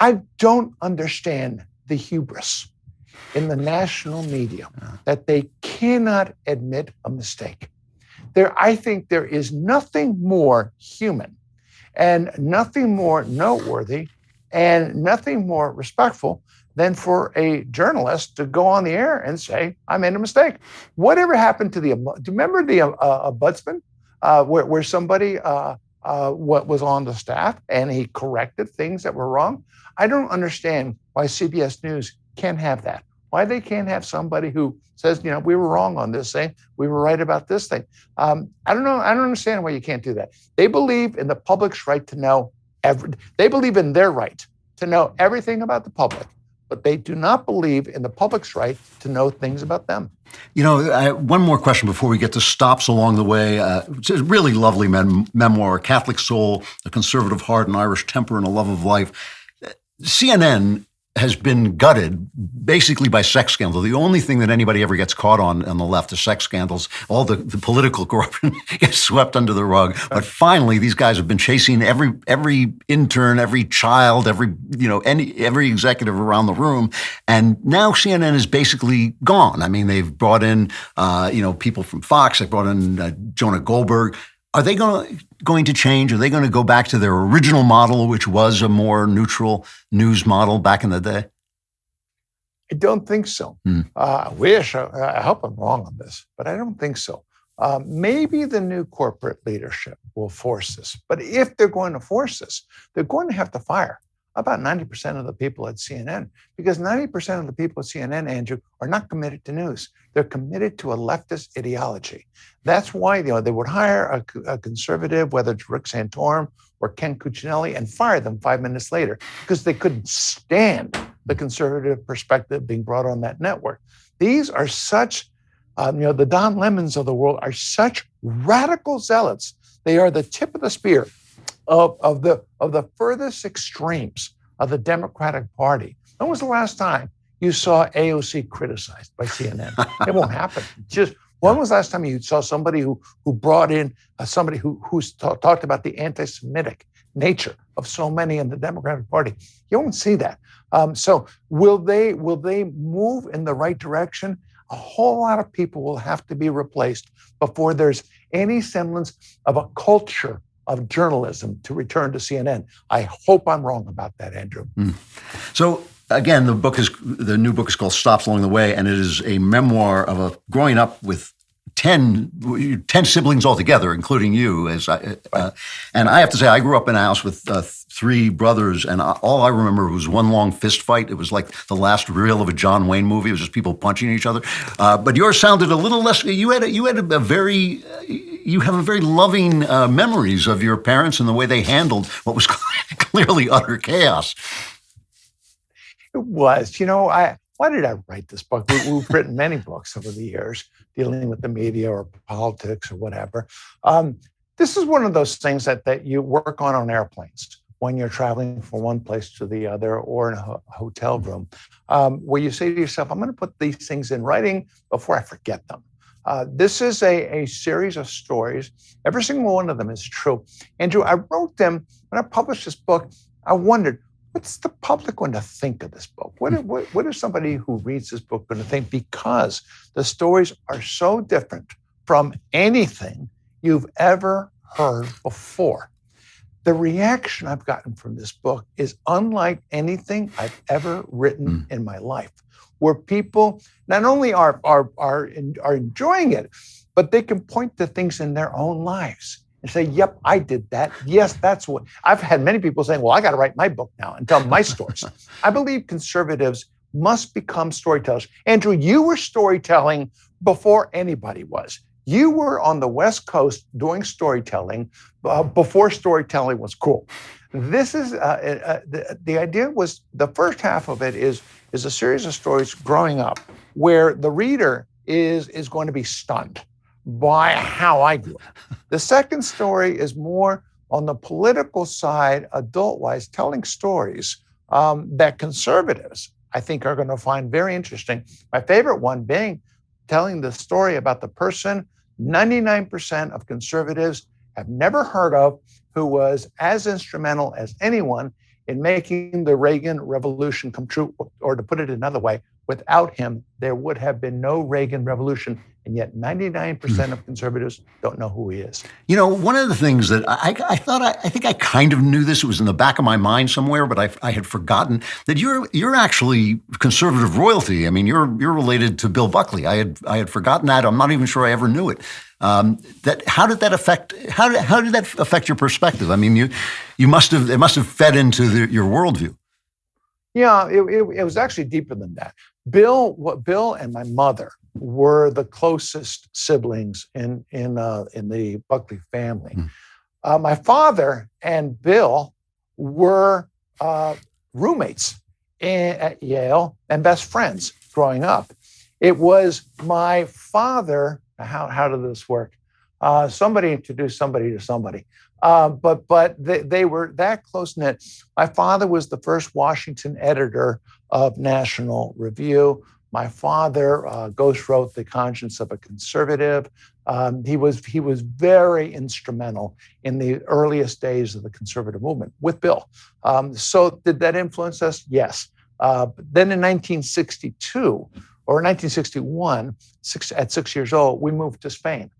I don't understand the hubris in the national media that they cannot admit a mistake. I think there is nothing more human and nothing more noteworthy and nothing more respectful than for a journalist to go on the air and say, I made a mistake. Whatever happened to do you remember the ombudsman where somebody was on the staff and he corrected things that were wrong? I don't understand why CBS News can't have that. why they can't have somebody who says, we were wrong on this thing, we were right about this thing. I don't know. I don't understand why you can't do that. They believe in the public's right to know they believe in their right to know everything about the public, but they do not believe in the public's right to know things about them. One more question before we get to Stops Along the Way. It's a really lovely memoir, Catholic Soul, A Conservative Heart, an Irish Temper, and a Love of Life. CNN has been gutted basically by sex scandals. The only thing that anybody ever gets caught on the left is sex scandals. All the political corruption gets swept under the rug. But finally, these guys have been chasing every intern, every child, every executive around the room. And now CNN is basically gone. I mean, they've brought in, people from Fox. They brought in Jonah Goldberg. Are they going to change? Are they going to go back to their original model, which was a more neutral news model back in the day? I don't think so. I hope I'm wrong on this, but I don't think so. Maybe the new corporate leadership will force this. But if they're going to force this, they're going to have to fire about 90% of the people at CNN, because 90% of the people at CNN, Andrew, are not committed to news. They're committed to a leftist ideology. That's why they would hire a conservative, whether it's Rick Santorum or Ken Cuccinelli, and fire them 5 minutes later because they couldn't stand the conservative perspective being brought on that network. These are such, the Don Lemons of the world are such radical zealots. They are the tip of the spear of the furthest extremes of the Democratic Party. When was the last time you saw AOC criticized by CNN? It won't happen. When was the last time you saw somebody who brought in somebody who talked about the anti-Semitic nature of so many in the Democratic Party? You won't see that. So will they move in the right direction? A whole lot of people will have to be replaced before there's any semblance of a culture of journalism to return to CNN. I hope I'm wrong about that, Andrew. So again, the new book is called Stops Along the Way, and it is a memoir of growing up with 10 siblings altogether, including you. And I have to say, I grew up in a house with 3 brothers, and all I remember was one long fist fight. It was like the last reel of a John Wayne movie. It was just people punching each other. But yours sounded a little less. You have a very loving memories of your parents and the way they handled what was clearly utter chaos. It was. Why did I write this book? We've written many books over the years dealing with the media or politics or whatever. This is one of those things that you work on airplanes when you're traveling from one place to the other or in a hotel room, where you say to yourself, I'm going to put these things in writing before I forget them. This is a series of stories. Every single one of them is true. Andrew, I wrote them when I published this book. I wondered, what's the public going to think of this book? What is somebody who reads this book going to think? Because the stories are so different from anything you've ever heard before. The reaction I've gotten from this book is unlike anything I've ever written in my life, where people not only are enjoying it, but they can point to things in their own lives and say, yep, I did that. Yes, that's what. I've had many people saying, well, I got to write my book now and tell my stories. I believe conservatives must become storytellers. Andrew, you were storytelling before anybody was. You were on the West Coast doing storytelling before storytelling was cool. This is, the idea was, the first half of it is a series of stories growing up where the reader is going to be stunned by how I grew up. The second story is more on the political side, adult-wise, telling stories that conservatives, I think, are going to find very interesting. My favorite one being telling the story about the person 99% of conservatives have never heard of, who was as instrumental as anyone in making the Reagan Revolution come true. Or to put it another way, without him, there would have been no Reagan Revolution. And yet 99% of conservatives don't know who he is. One of the things that I think I kind of knew this, it was in the back of my mind somewhere, but I had forgotten that you're actually conservative royalty. I mean, you're related to Bill Buckley. I had forgotten that. I'm not even sure I ever knew it. How did that affect your perspective? I mean, it must have fed into your worldview. Yeah, it was actually deeper than that. Bill and my mother were the closest siblings in the Buckley family. My father and Bill were roommates at Yale and best friends growing up. It was my father. How did this work? Somebody introduced somebody to somebody. But they were that close-knit. My father was the first Washington editor of National Review. My father ghostwrote The Conscience of a Conservative. He was very instrumental in the earliest days of the conservative movement with Bill. So did that influence us? Yes. Then in 1962 or 1961, at 6 years old, we moved to Spain.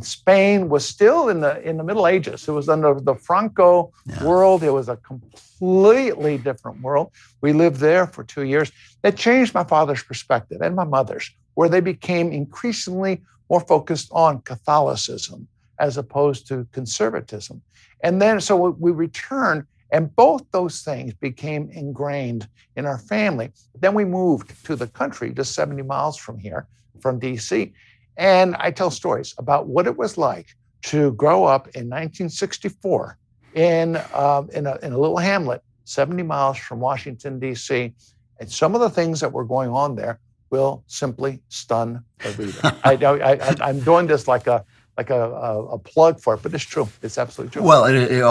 Spain was still in the Middle Ages. It was under the Franco world. It was a completely different world. We lived there for 2 years. That changed my father's perspective and my mother's, where they became increasingly more focused on Catholicism as opposed to conservatism. And then so we returned, and both those things became ingrained in our family. Then we moved to the country, just 70 miles from here, from DC. And I tell stories about what it was like to grow up in 1964 in a little hamlet 70 miles from Washington, D.C. And some of the things that were going on there will simply stun the reader. I'm doing this like a plug for it, but it's true. It's absolutely true. Well,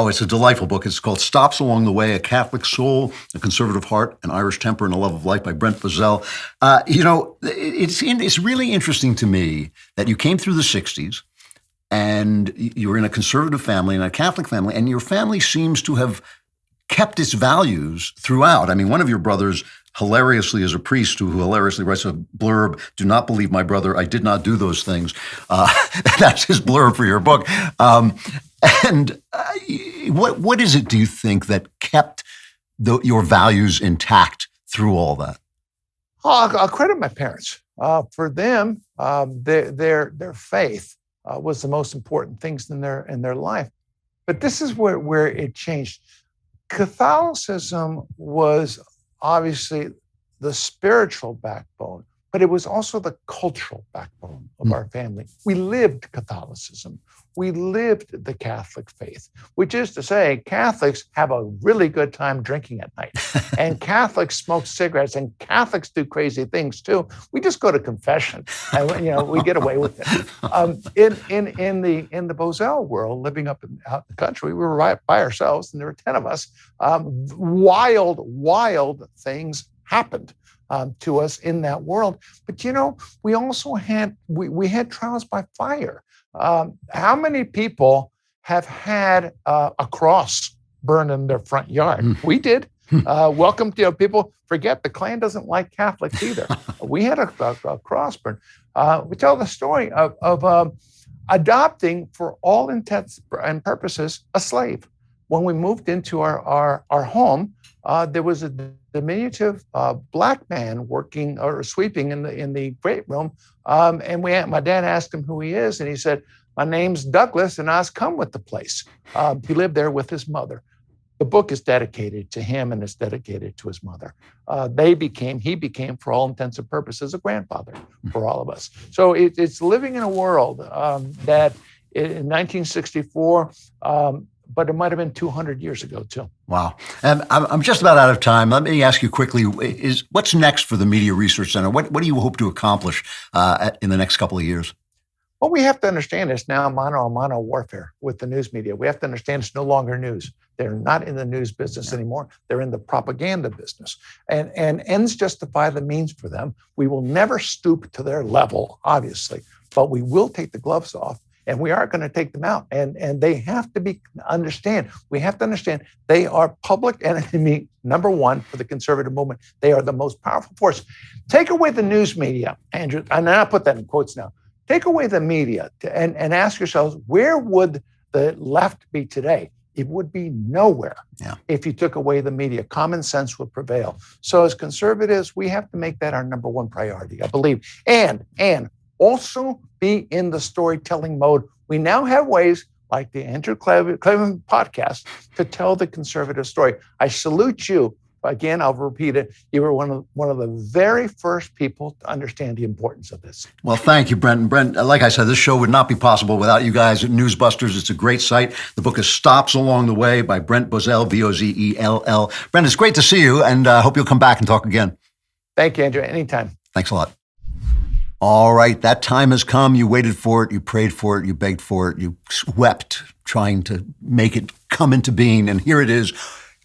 it's a delightful book. It's called Stops Along the Way, A Catholic Soul, A Conservative Heart, An Irish Temper, and a Love of Life by Brent Bozell. It's really interesting to me that you came through the 60s and you were in a conservative family and a Catholic family, and your family seems to have kept its values throughout. I mean, one of your brothers hilariously is a priest who hilariously writes a blurb, "Do not believe my brother, I did not do those things." That's his blurb for your book. What is it, do you think, that kept your values intact through all that? I'll credit my parents. For them, their faith was the most important things in their life. But this is where it changed. Catholicism was obviously the spiritual backbone, but it was also the cultural backbone of our family. We lived Catholicism. We lived the Catholic faith, which is to say Catholics have a really good time drinking at night, and Catholics smoke cigarettes, and Catholics do crazy things too. We just go to confession, and we get away with it. In the Bozell world, living out in the country, we were right by ourselves, and there were 10 of us. Wild things happened to us in that world. But we also had we had trials by fire. How many people have had a cross burned in their front yard? We did. Welcome to people. Forget the Klan doesn't like Catholics either. We had a cross burned. We tell the story of adopting, for all intents and purposes, a slave. When we moved into our home, there was a diminutive black man working or sweeping in the great room, and my dad asked him who he is, and he said, "My name's Douglas, and I was come with the place." He lived there with his mother. The book is dedicated to him, and it's dedicated to his mother. He became, for all intents and purposes, a grandfather for all of us. So it's living in a world that in 1964. But it might have been 200 years ago, too. Wow. I'm just about out of time. Let me ask you quickly, what's next for the Media Research Center? What do you hope to accomplish in the next couple of years? What we have to understand is now mano warfare with the news media. We have to understand it's no longer news. They're not in the news business anymore. They're in the propaganda business. And ends justify the means for them. We will never stoop to their level, obviously, but we will take the gloves off. And we are going to take them out. And they have to we have to understand they are public enemy number one for the conservative movement. They are the most powerful force. Take away the news media, Andrew, and I put that in quotes now. Take away the media and ask yourselves, where would the left be today? It would be nowhere if you took away the media. Common sense would prevail. So as conservatives, we have to make that our number one priority, I believe. And also be in the storytelling mode. We now have ways like the Andrew Klavan podcast to tell the conservative story. I salute you again, I'll repeat it. You were one of the very first people to understand the importance of this. Well, thank you, Brent. And Brent, like I said, this show would not be possible without you guys at Newsbusters. It's a great site. The book is Stops Along the Way by Brent Bozell, Bozell. Brent, it's great to see you, and I hope you'll come back and talk again. Thank you, Andrew. Anytime. Thanks a lot. All right, that time has come. You waited for it. You prayed for it. You begged for it. You wept trying to make it come into being. And here it is.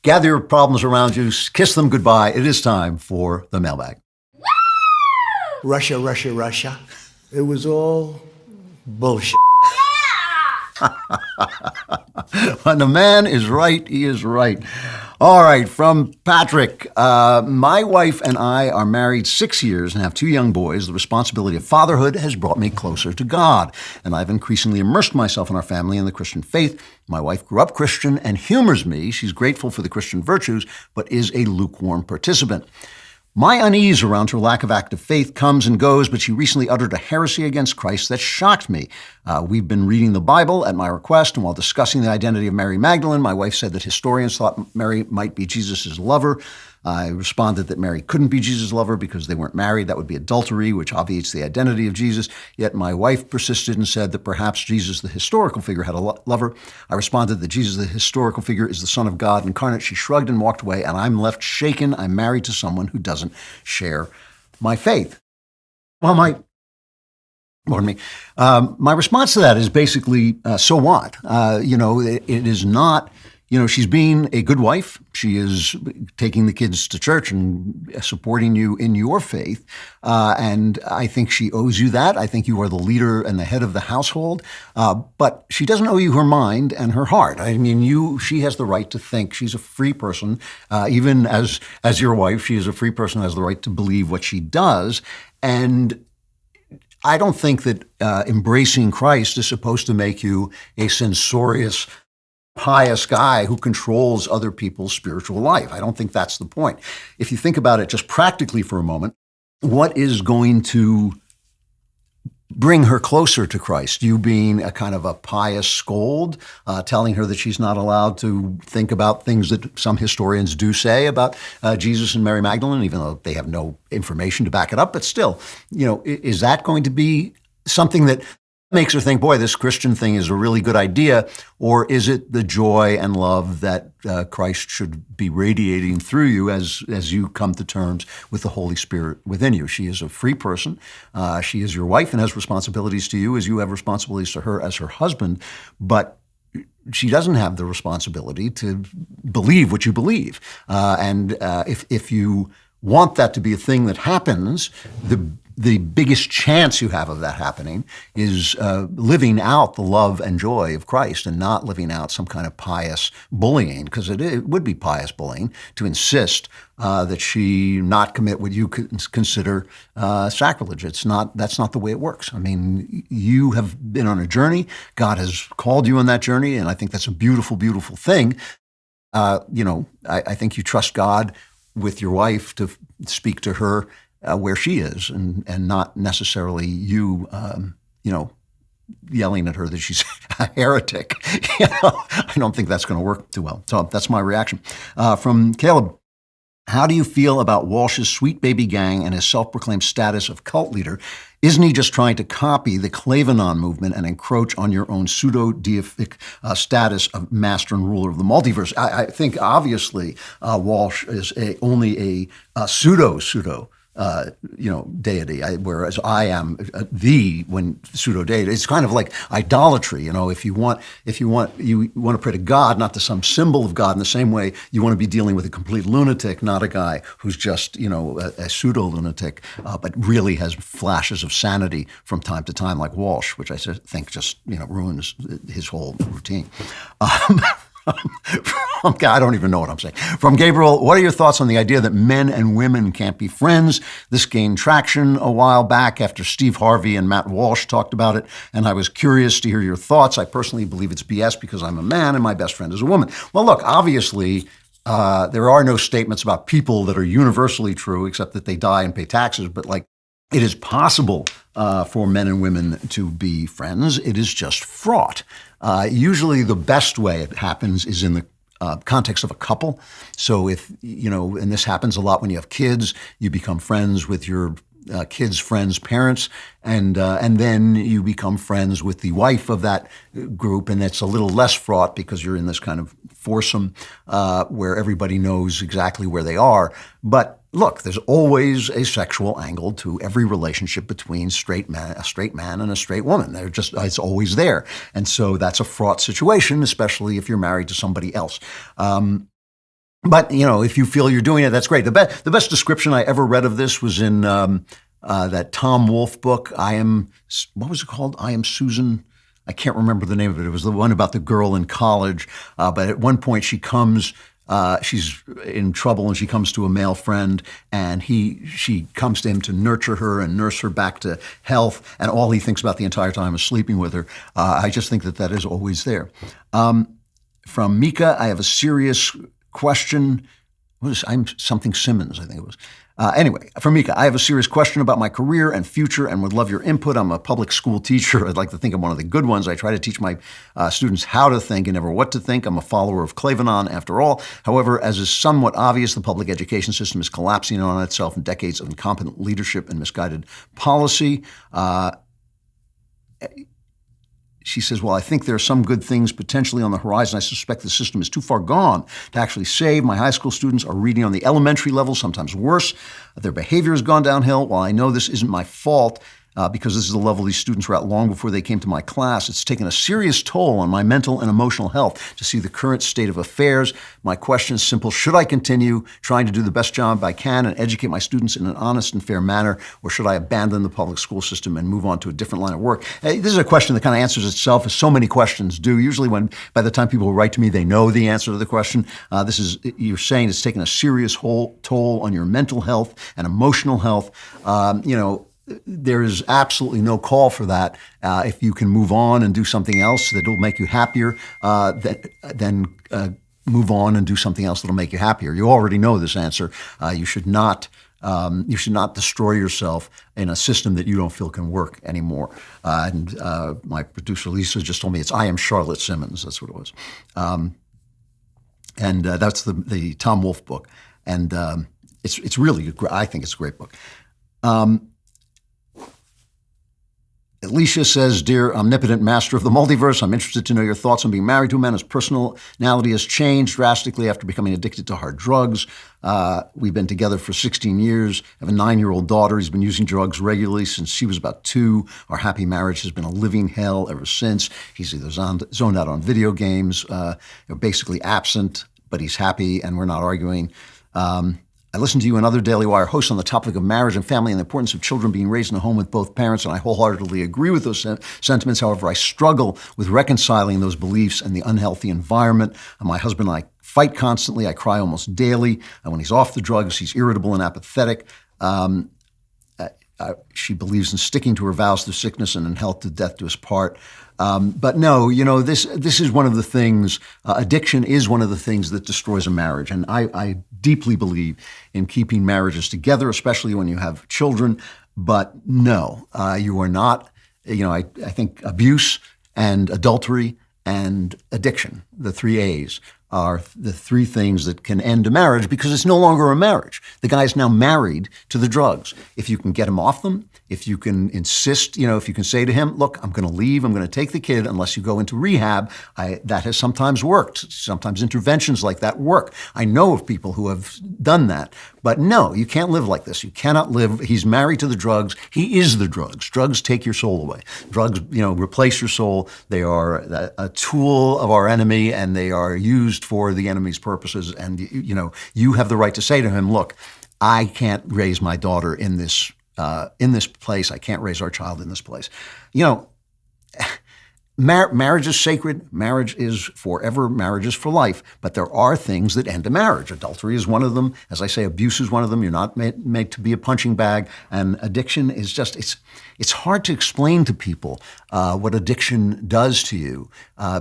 Gather your problems around you. Kiss them goodbye. It is time for the mailbag. Russia, Russia, Russia. It was all bullshit. When the man is right, he is right. All right, from Patrick. My wife and I are married 6 years and have 2 young boys. The responsibility of fatherhood has brought me closer to God, and I've increasingly immersed myself in our family in the Christian faith. My wife grew up Christian and humors me. She's grateful for the Christian virtues, but is a lukewarm participant. My unease around her lack of active faith comes and goes, but she recently uttered a heresy against Christ that shocked me. We've been reading the Bible at my request, and while discussing the identity of Mary Magdalene, my wife said that historians thought Mary might be Jesus' lover. I responded that Mary couldn't be Jesus' lover because they weren't married. That would be adultery, which obviates the identity of Jesus. Yet my wife persisted and said that perhaps Jesus, the historical figure, had a lover. I responded that Jesus, the historical figure, is the Son of God incarnate. She shrugged and walked away, and I'm left shaken. I'm married to someone who doesn't share my faith. Well, my response to that is basically, so what? It is not... she's being a good wife. She is taking the kids to church and supporting you in your faith. And I think she owes you that. I think you are the leader and the head of the household. But she doesn't owe you her mind and her heart. I mean, she has the right to think. She's a free person. Even as your wife, she is a free person who has the right to believe what she does. And I don't think that embracing Christ is supposed to make you a censorious, pious guy who controls other people's spiritual life. I don't think that's the point. If you think about it just practically for a moment, what is going to bring her closer to Christ? You being a kind of a pious scold, telling her that she's not allowed to think about things that some historians do say about Jesus and Mary Magdalene, even though they have no information to back it up. But still, is that going to be something that makes her think, boy, this Christian thing is a really good idea? Or is it the joy and love that Christ should be radiating through you as you come to terms with the Holy Spirit within you? She is a free person. She is your wife and has responsibilities to you as you have responsibilities to her as her husband. But she doesn't have the responsibility to believe what you believe. And if you want that to be a thing that happens, the biggest chance you have of that happening is living out the love and joy of Christ and not living out some kind of pious bullying, because it would be pious bullying to insist that she not commit what you consider sacrilege. That's not the way it works. I mean, you have been on a journey. God has called you on that journey, and I think that's a beautiful, beautiful thing. I think you trust God with your wife to speak to her where she is, and not necessarily you, yelling at her that she's a heretic. I don't think that's going to work too well. So that's my reaction. From Caleb, how do you feel about Walsh's Sweet Baby Gang and his self-proclaimed status of cult leader? Isn't he just trying to copy the Klavan movement and encroach on your own pseudo-deific status of master and ruler of the multiverse? I think obviously Walsh is only a pseudo deity, whereas I am when pseudo deity. It's kind of like idolatry. If you want to pray to God, not to some symbol of God. In the same way, you want to be dealing with a complete lunatic, not a guy who's just a pseudo lunatic, but really has flashes of sanity from time to time, like Walsh, which I think just ruins his whole routine. I don't even know what I'm saying. From Gabriel, what are your thoughts on the idea that men and women can't be friends? This gained traction a while back after Steve Harvey and Matt Walsh talked about it, and I was curious to hear your thoughts. I personally believe it's BS because I'm a man and my best friend is a woman. Well, look, obviously, there are no statements about people that are universally true, except that they die and pay taxes, but it is possible for men and women to be friends. It is just fraught. Usually the best way it happens is in the context of a couple. So if, and this happens a lot when you have kids, you become friends with your kids' friends' parents, and then you become friends with the wife of that group, and it's a little less fraught because you're in this kind of foursome where everybody knows exactly where they are. But look, there's always a sexual angle to every relationship between a straight man and a straight woman. It's always there. And so that's a fraught situation, especially if you're married to somebody else. But, if you feel you're doing it, that's great. The best description I ever read of this was in that Tom Wolfe book, what was it called? I Am Susan. I can't remember the name of it. It was the one about the girl in college. But at one point she's in trouble and she comes to a male friend, and she comes to him to nurture her and nurse her back to health, and all he thinks about the entire time is sleeping with her. I just think that is always there. From Mika, I have a serious question. I'm something Simmons, I think it was. Anyway, from Mika, I have a serious question about my career and future and would love your input. I'm a public school teacher. I'd like to think I'm one of the good ones. I try to teach my students how to think and never what to think. I'm a follower of Klavan after all. However, as is somewhat obvious, the public education system is collapsing on itself in decades of incompetent leadership and misguided policy. She says, well, I think there are some good things potentially on the horizon. I suspect the system is too far gone to actually save. My high school students are reading on the elementary level, sometimes worse. Their behavior has gone downhill. While I know this isn't my fault, because this is the level these students were at long before they came to my class, it's taken a serious toll on my mental and emotional health to see the current state of affairs. My question is simple. Should I continue trying to do the best job I can and educate my students in an honest and fair manner, or should I abandon the public school system and move on to a different line of work? This is a question that kind of answers itself, as so many questions do. Usually by the time people write to me, they know the answer to the question. You're saying it's taken a serious toll on your mental health and emotional health. There is absolutely no call for that. If you can move on and do something else that will make you happier, then move on and do something else that will make you happier. You already know this answer. You should not destroy yourself in a system that you don't feel can work anymore. And my producer Lisa just told me I Am Charlotte Simmons. That's what it was. And that's the Tom Wolfe book. And it's really, I think it's a great book. Alicia says, Dear omnipotent master of the multiverse, I'm interested to know your thoughts on being married to a man whose personality has changed drastically after becoming addicted to hard drugs. We've been together for 16 years. I have a 9-year-old daughter. He's been using drugs regularly since she was about 2. Our happy marriage has been a living hell ever since. He's either zoned out on video games, basically absent, but he's happy and we're not arguing. I listen to you and other Daily Wire hosts on the topic of marriage and family and the importance of children being raised in a home with both parents, and I wholeheartedly agree with those sentiments. However, I struggle with reconciling those beliefs and the unhealthy environment. My husband and I fight constantly. I cry almost daily. And when he's off the drugs, he's irritable and apathetic. She believes in sticking to her vows through sickness and in health to death do us part. But no, this is one of the things, addiction is one of the things that destroys a marriage. And I deeply believe in keeping marriages together, especially when you have children. But no, you are not, I think abuse and adultery and addiction, the 3 A's, are the 3 things that can end a marriage because it's no longer a marriage. The guy is now married to the drugs. If you can get him off them, if you can insist, if you can say to him, look, I'm going to leave, I'm going to take the kid unless you go into rehab, that has sometimes worked. Sometimes interventions like that work. I know of people who have done that. But no, you can't live like this. You cannot live. He's married to the drugs. He is the drugs. Drugs take your soul away. Drugs, replace your soul. They are a tool of our enemy, and they are used for the enemy's purposes. And, you have the right to say to him, look, I can't raise my daughter in this place. I can't raise our child in this place. Marriage is sacred. Marriage is forever. Marriage is for life. But there are things that end a marriage. Adultery is one of them. As I say, abuse is one of them. You're not made to be a punching bag. And addiction is just, it's hard to explain to people what addiction does to you.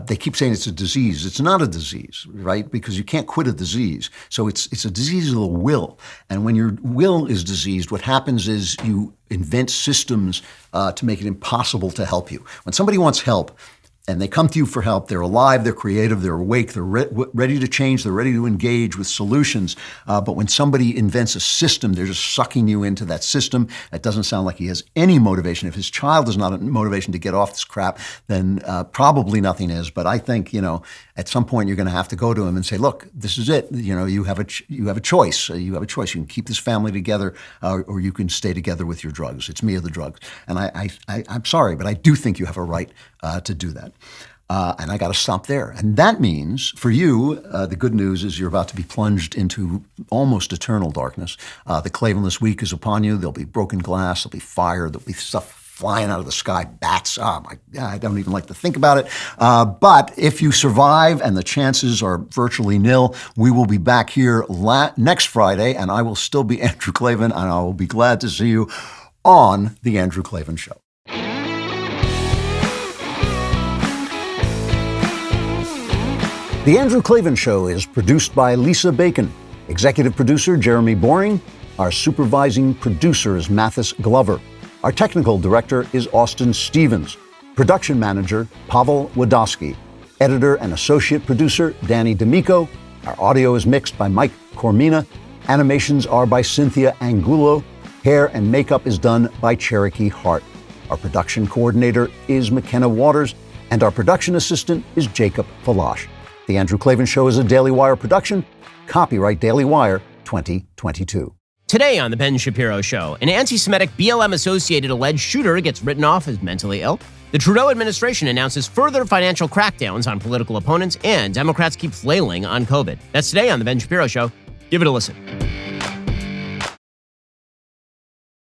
They keep saying it's a disease. It's not a disease, right? Because you can't quit a disease. So it's a disease of the will. And when your will is diseased, what happens is you invent systems to make it impossible to help you. When somebody wants help, and they come to you for help. They're alive, they're creative, they're awake, they're ready to change, they're ready to engage with solutions. But when somebody invents a system, they're just sucking you into that system. That doesn't sound like he has any motivation. If his child is not a motivation to get off this crap, then probably nothing is. But I think, at some point you're going to have to go to him and say, look, this is it. You have a choice. You have a choice. You can keep this family together, or you can stay together with your drugs. It's me or the drugs. And I'm sorry, but I do think you have a right to do that. And I got to stop there. And that means, for you, the good news is you're about to be plunged into almost eternal darkness. The Klavan this week is upon you. There'll be broken glass. There'll be fire. There'll be stuff flying out of the sky, bats. Oh my God, I don't even like to think about it. But if you survive, and the chances are virtually nil, we will be back here next Friday, and I will still be Andrew Klavan, and I will be glad to see you on The Andrew Klavan Show. The Andrew Klavan Show is produced by Lisa Bacon, executive producer Jeremy Boring. Our supervising producer is Mathis Glover. Our technical director is Austin Stevens. Production manager, Pavel Wadowski. Editor and associate producer, Danny D'Amico. Our audio is mixed by Mike Cormina. Animations are by Cynthia Angulo. Hair and makeup is done by Cherokee Hart. Our production coordinator is McKenna Waters. And our production assistant is Jacob Falash. The Andrew Klavan Show is a Daily Wire production. Copyright Daily Wire 2022. Today on The Ben Shapiro Show, an anti-Semitic BLM-associated alleged shooter gets written off as mentally ill. The Trudeau administration announces further financial crackdowns on political opponents, and Democrats keep flailing on COVID. That's today on The Ben Shapiro Show. Give it a listen.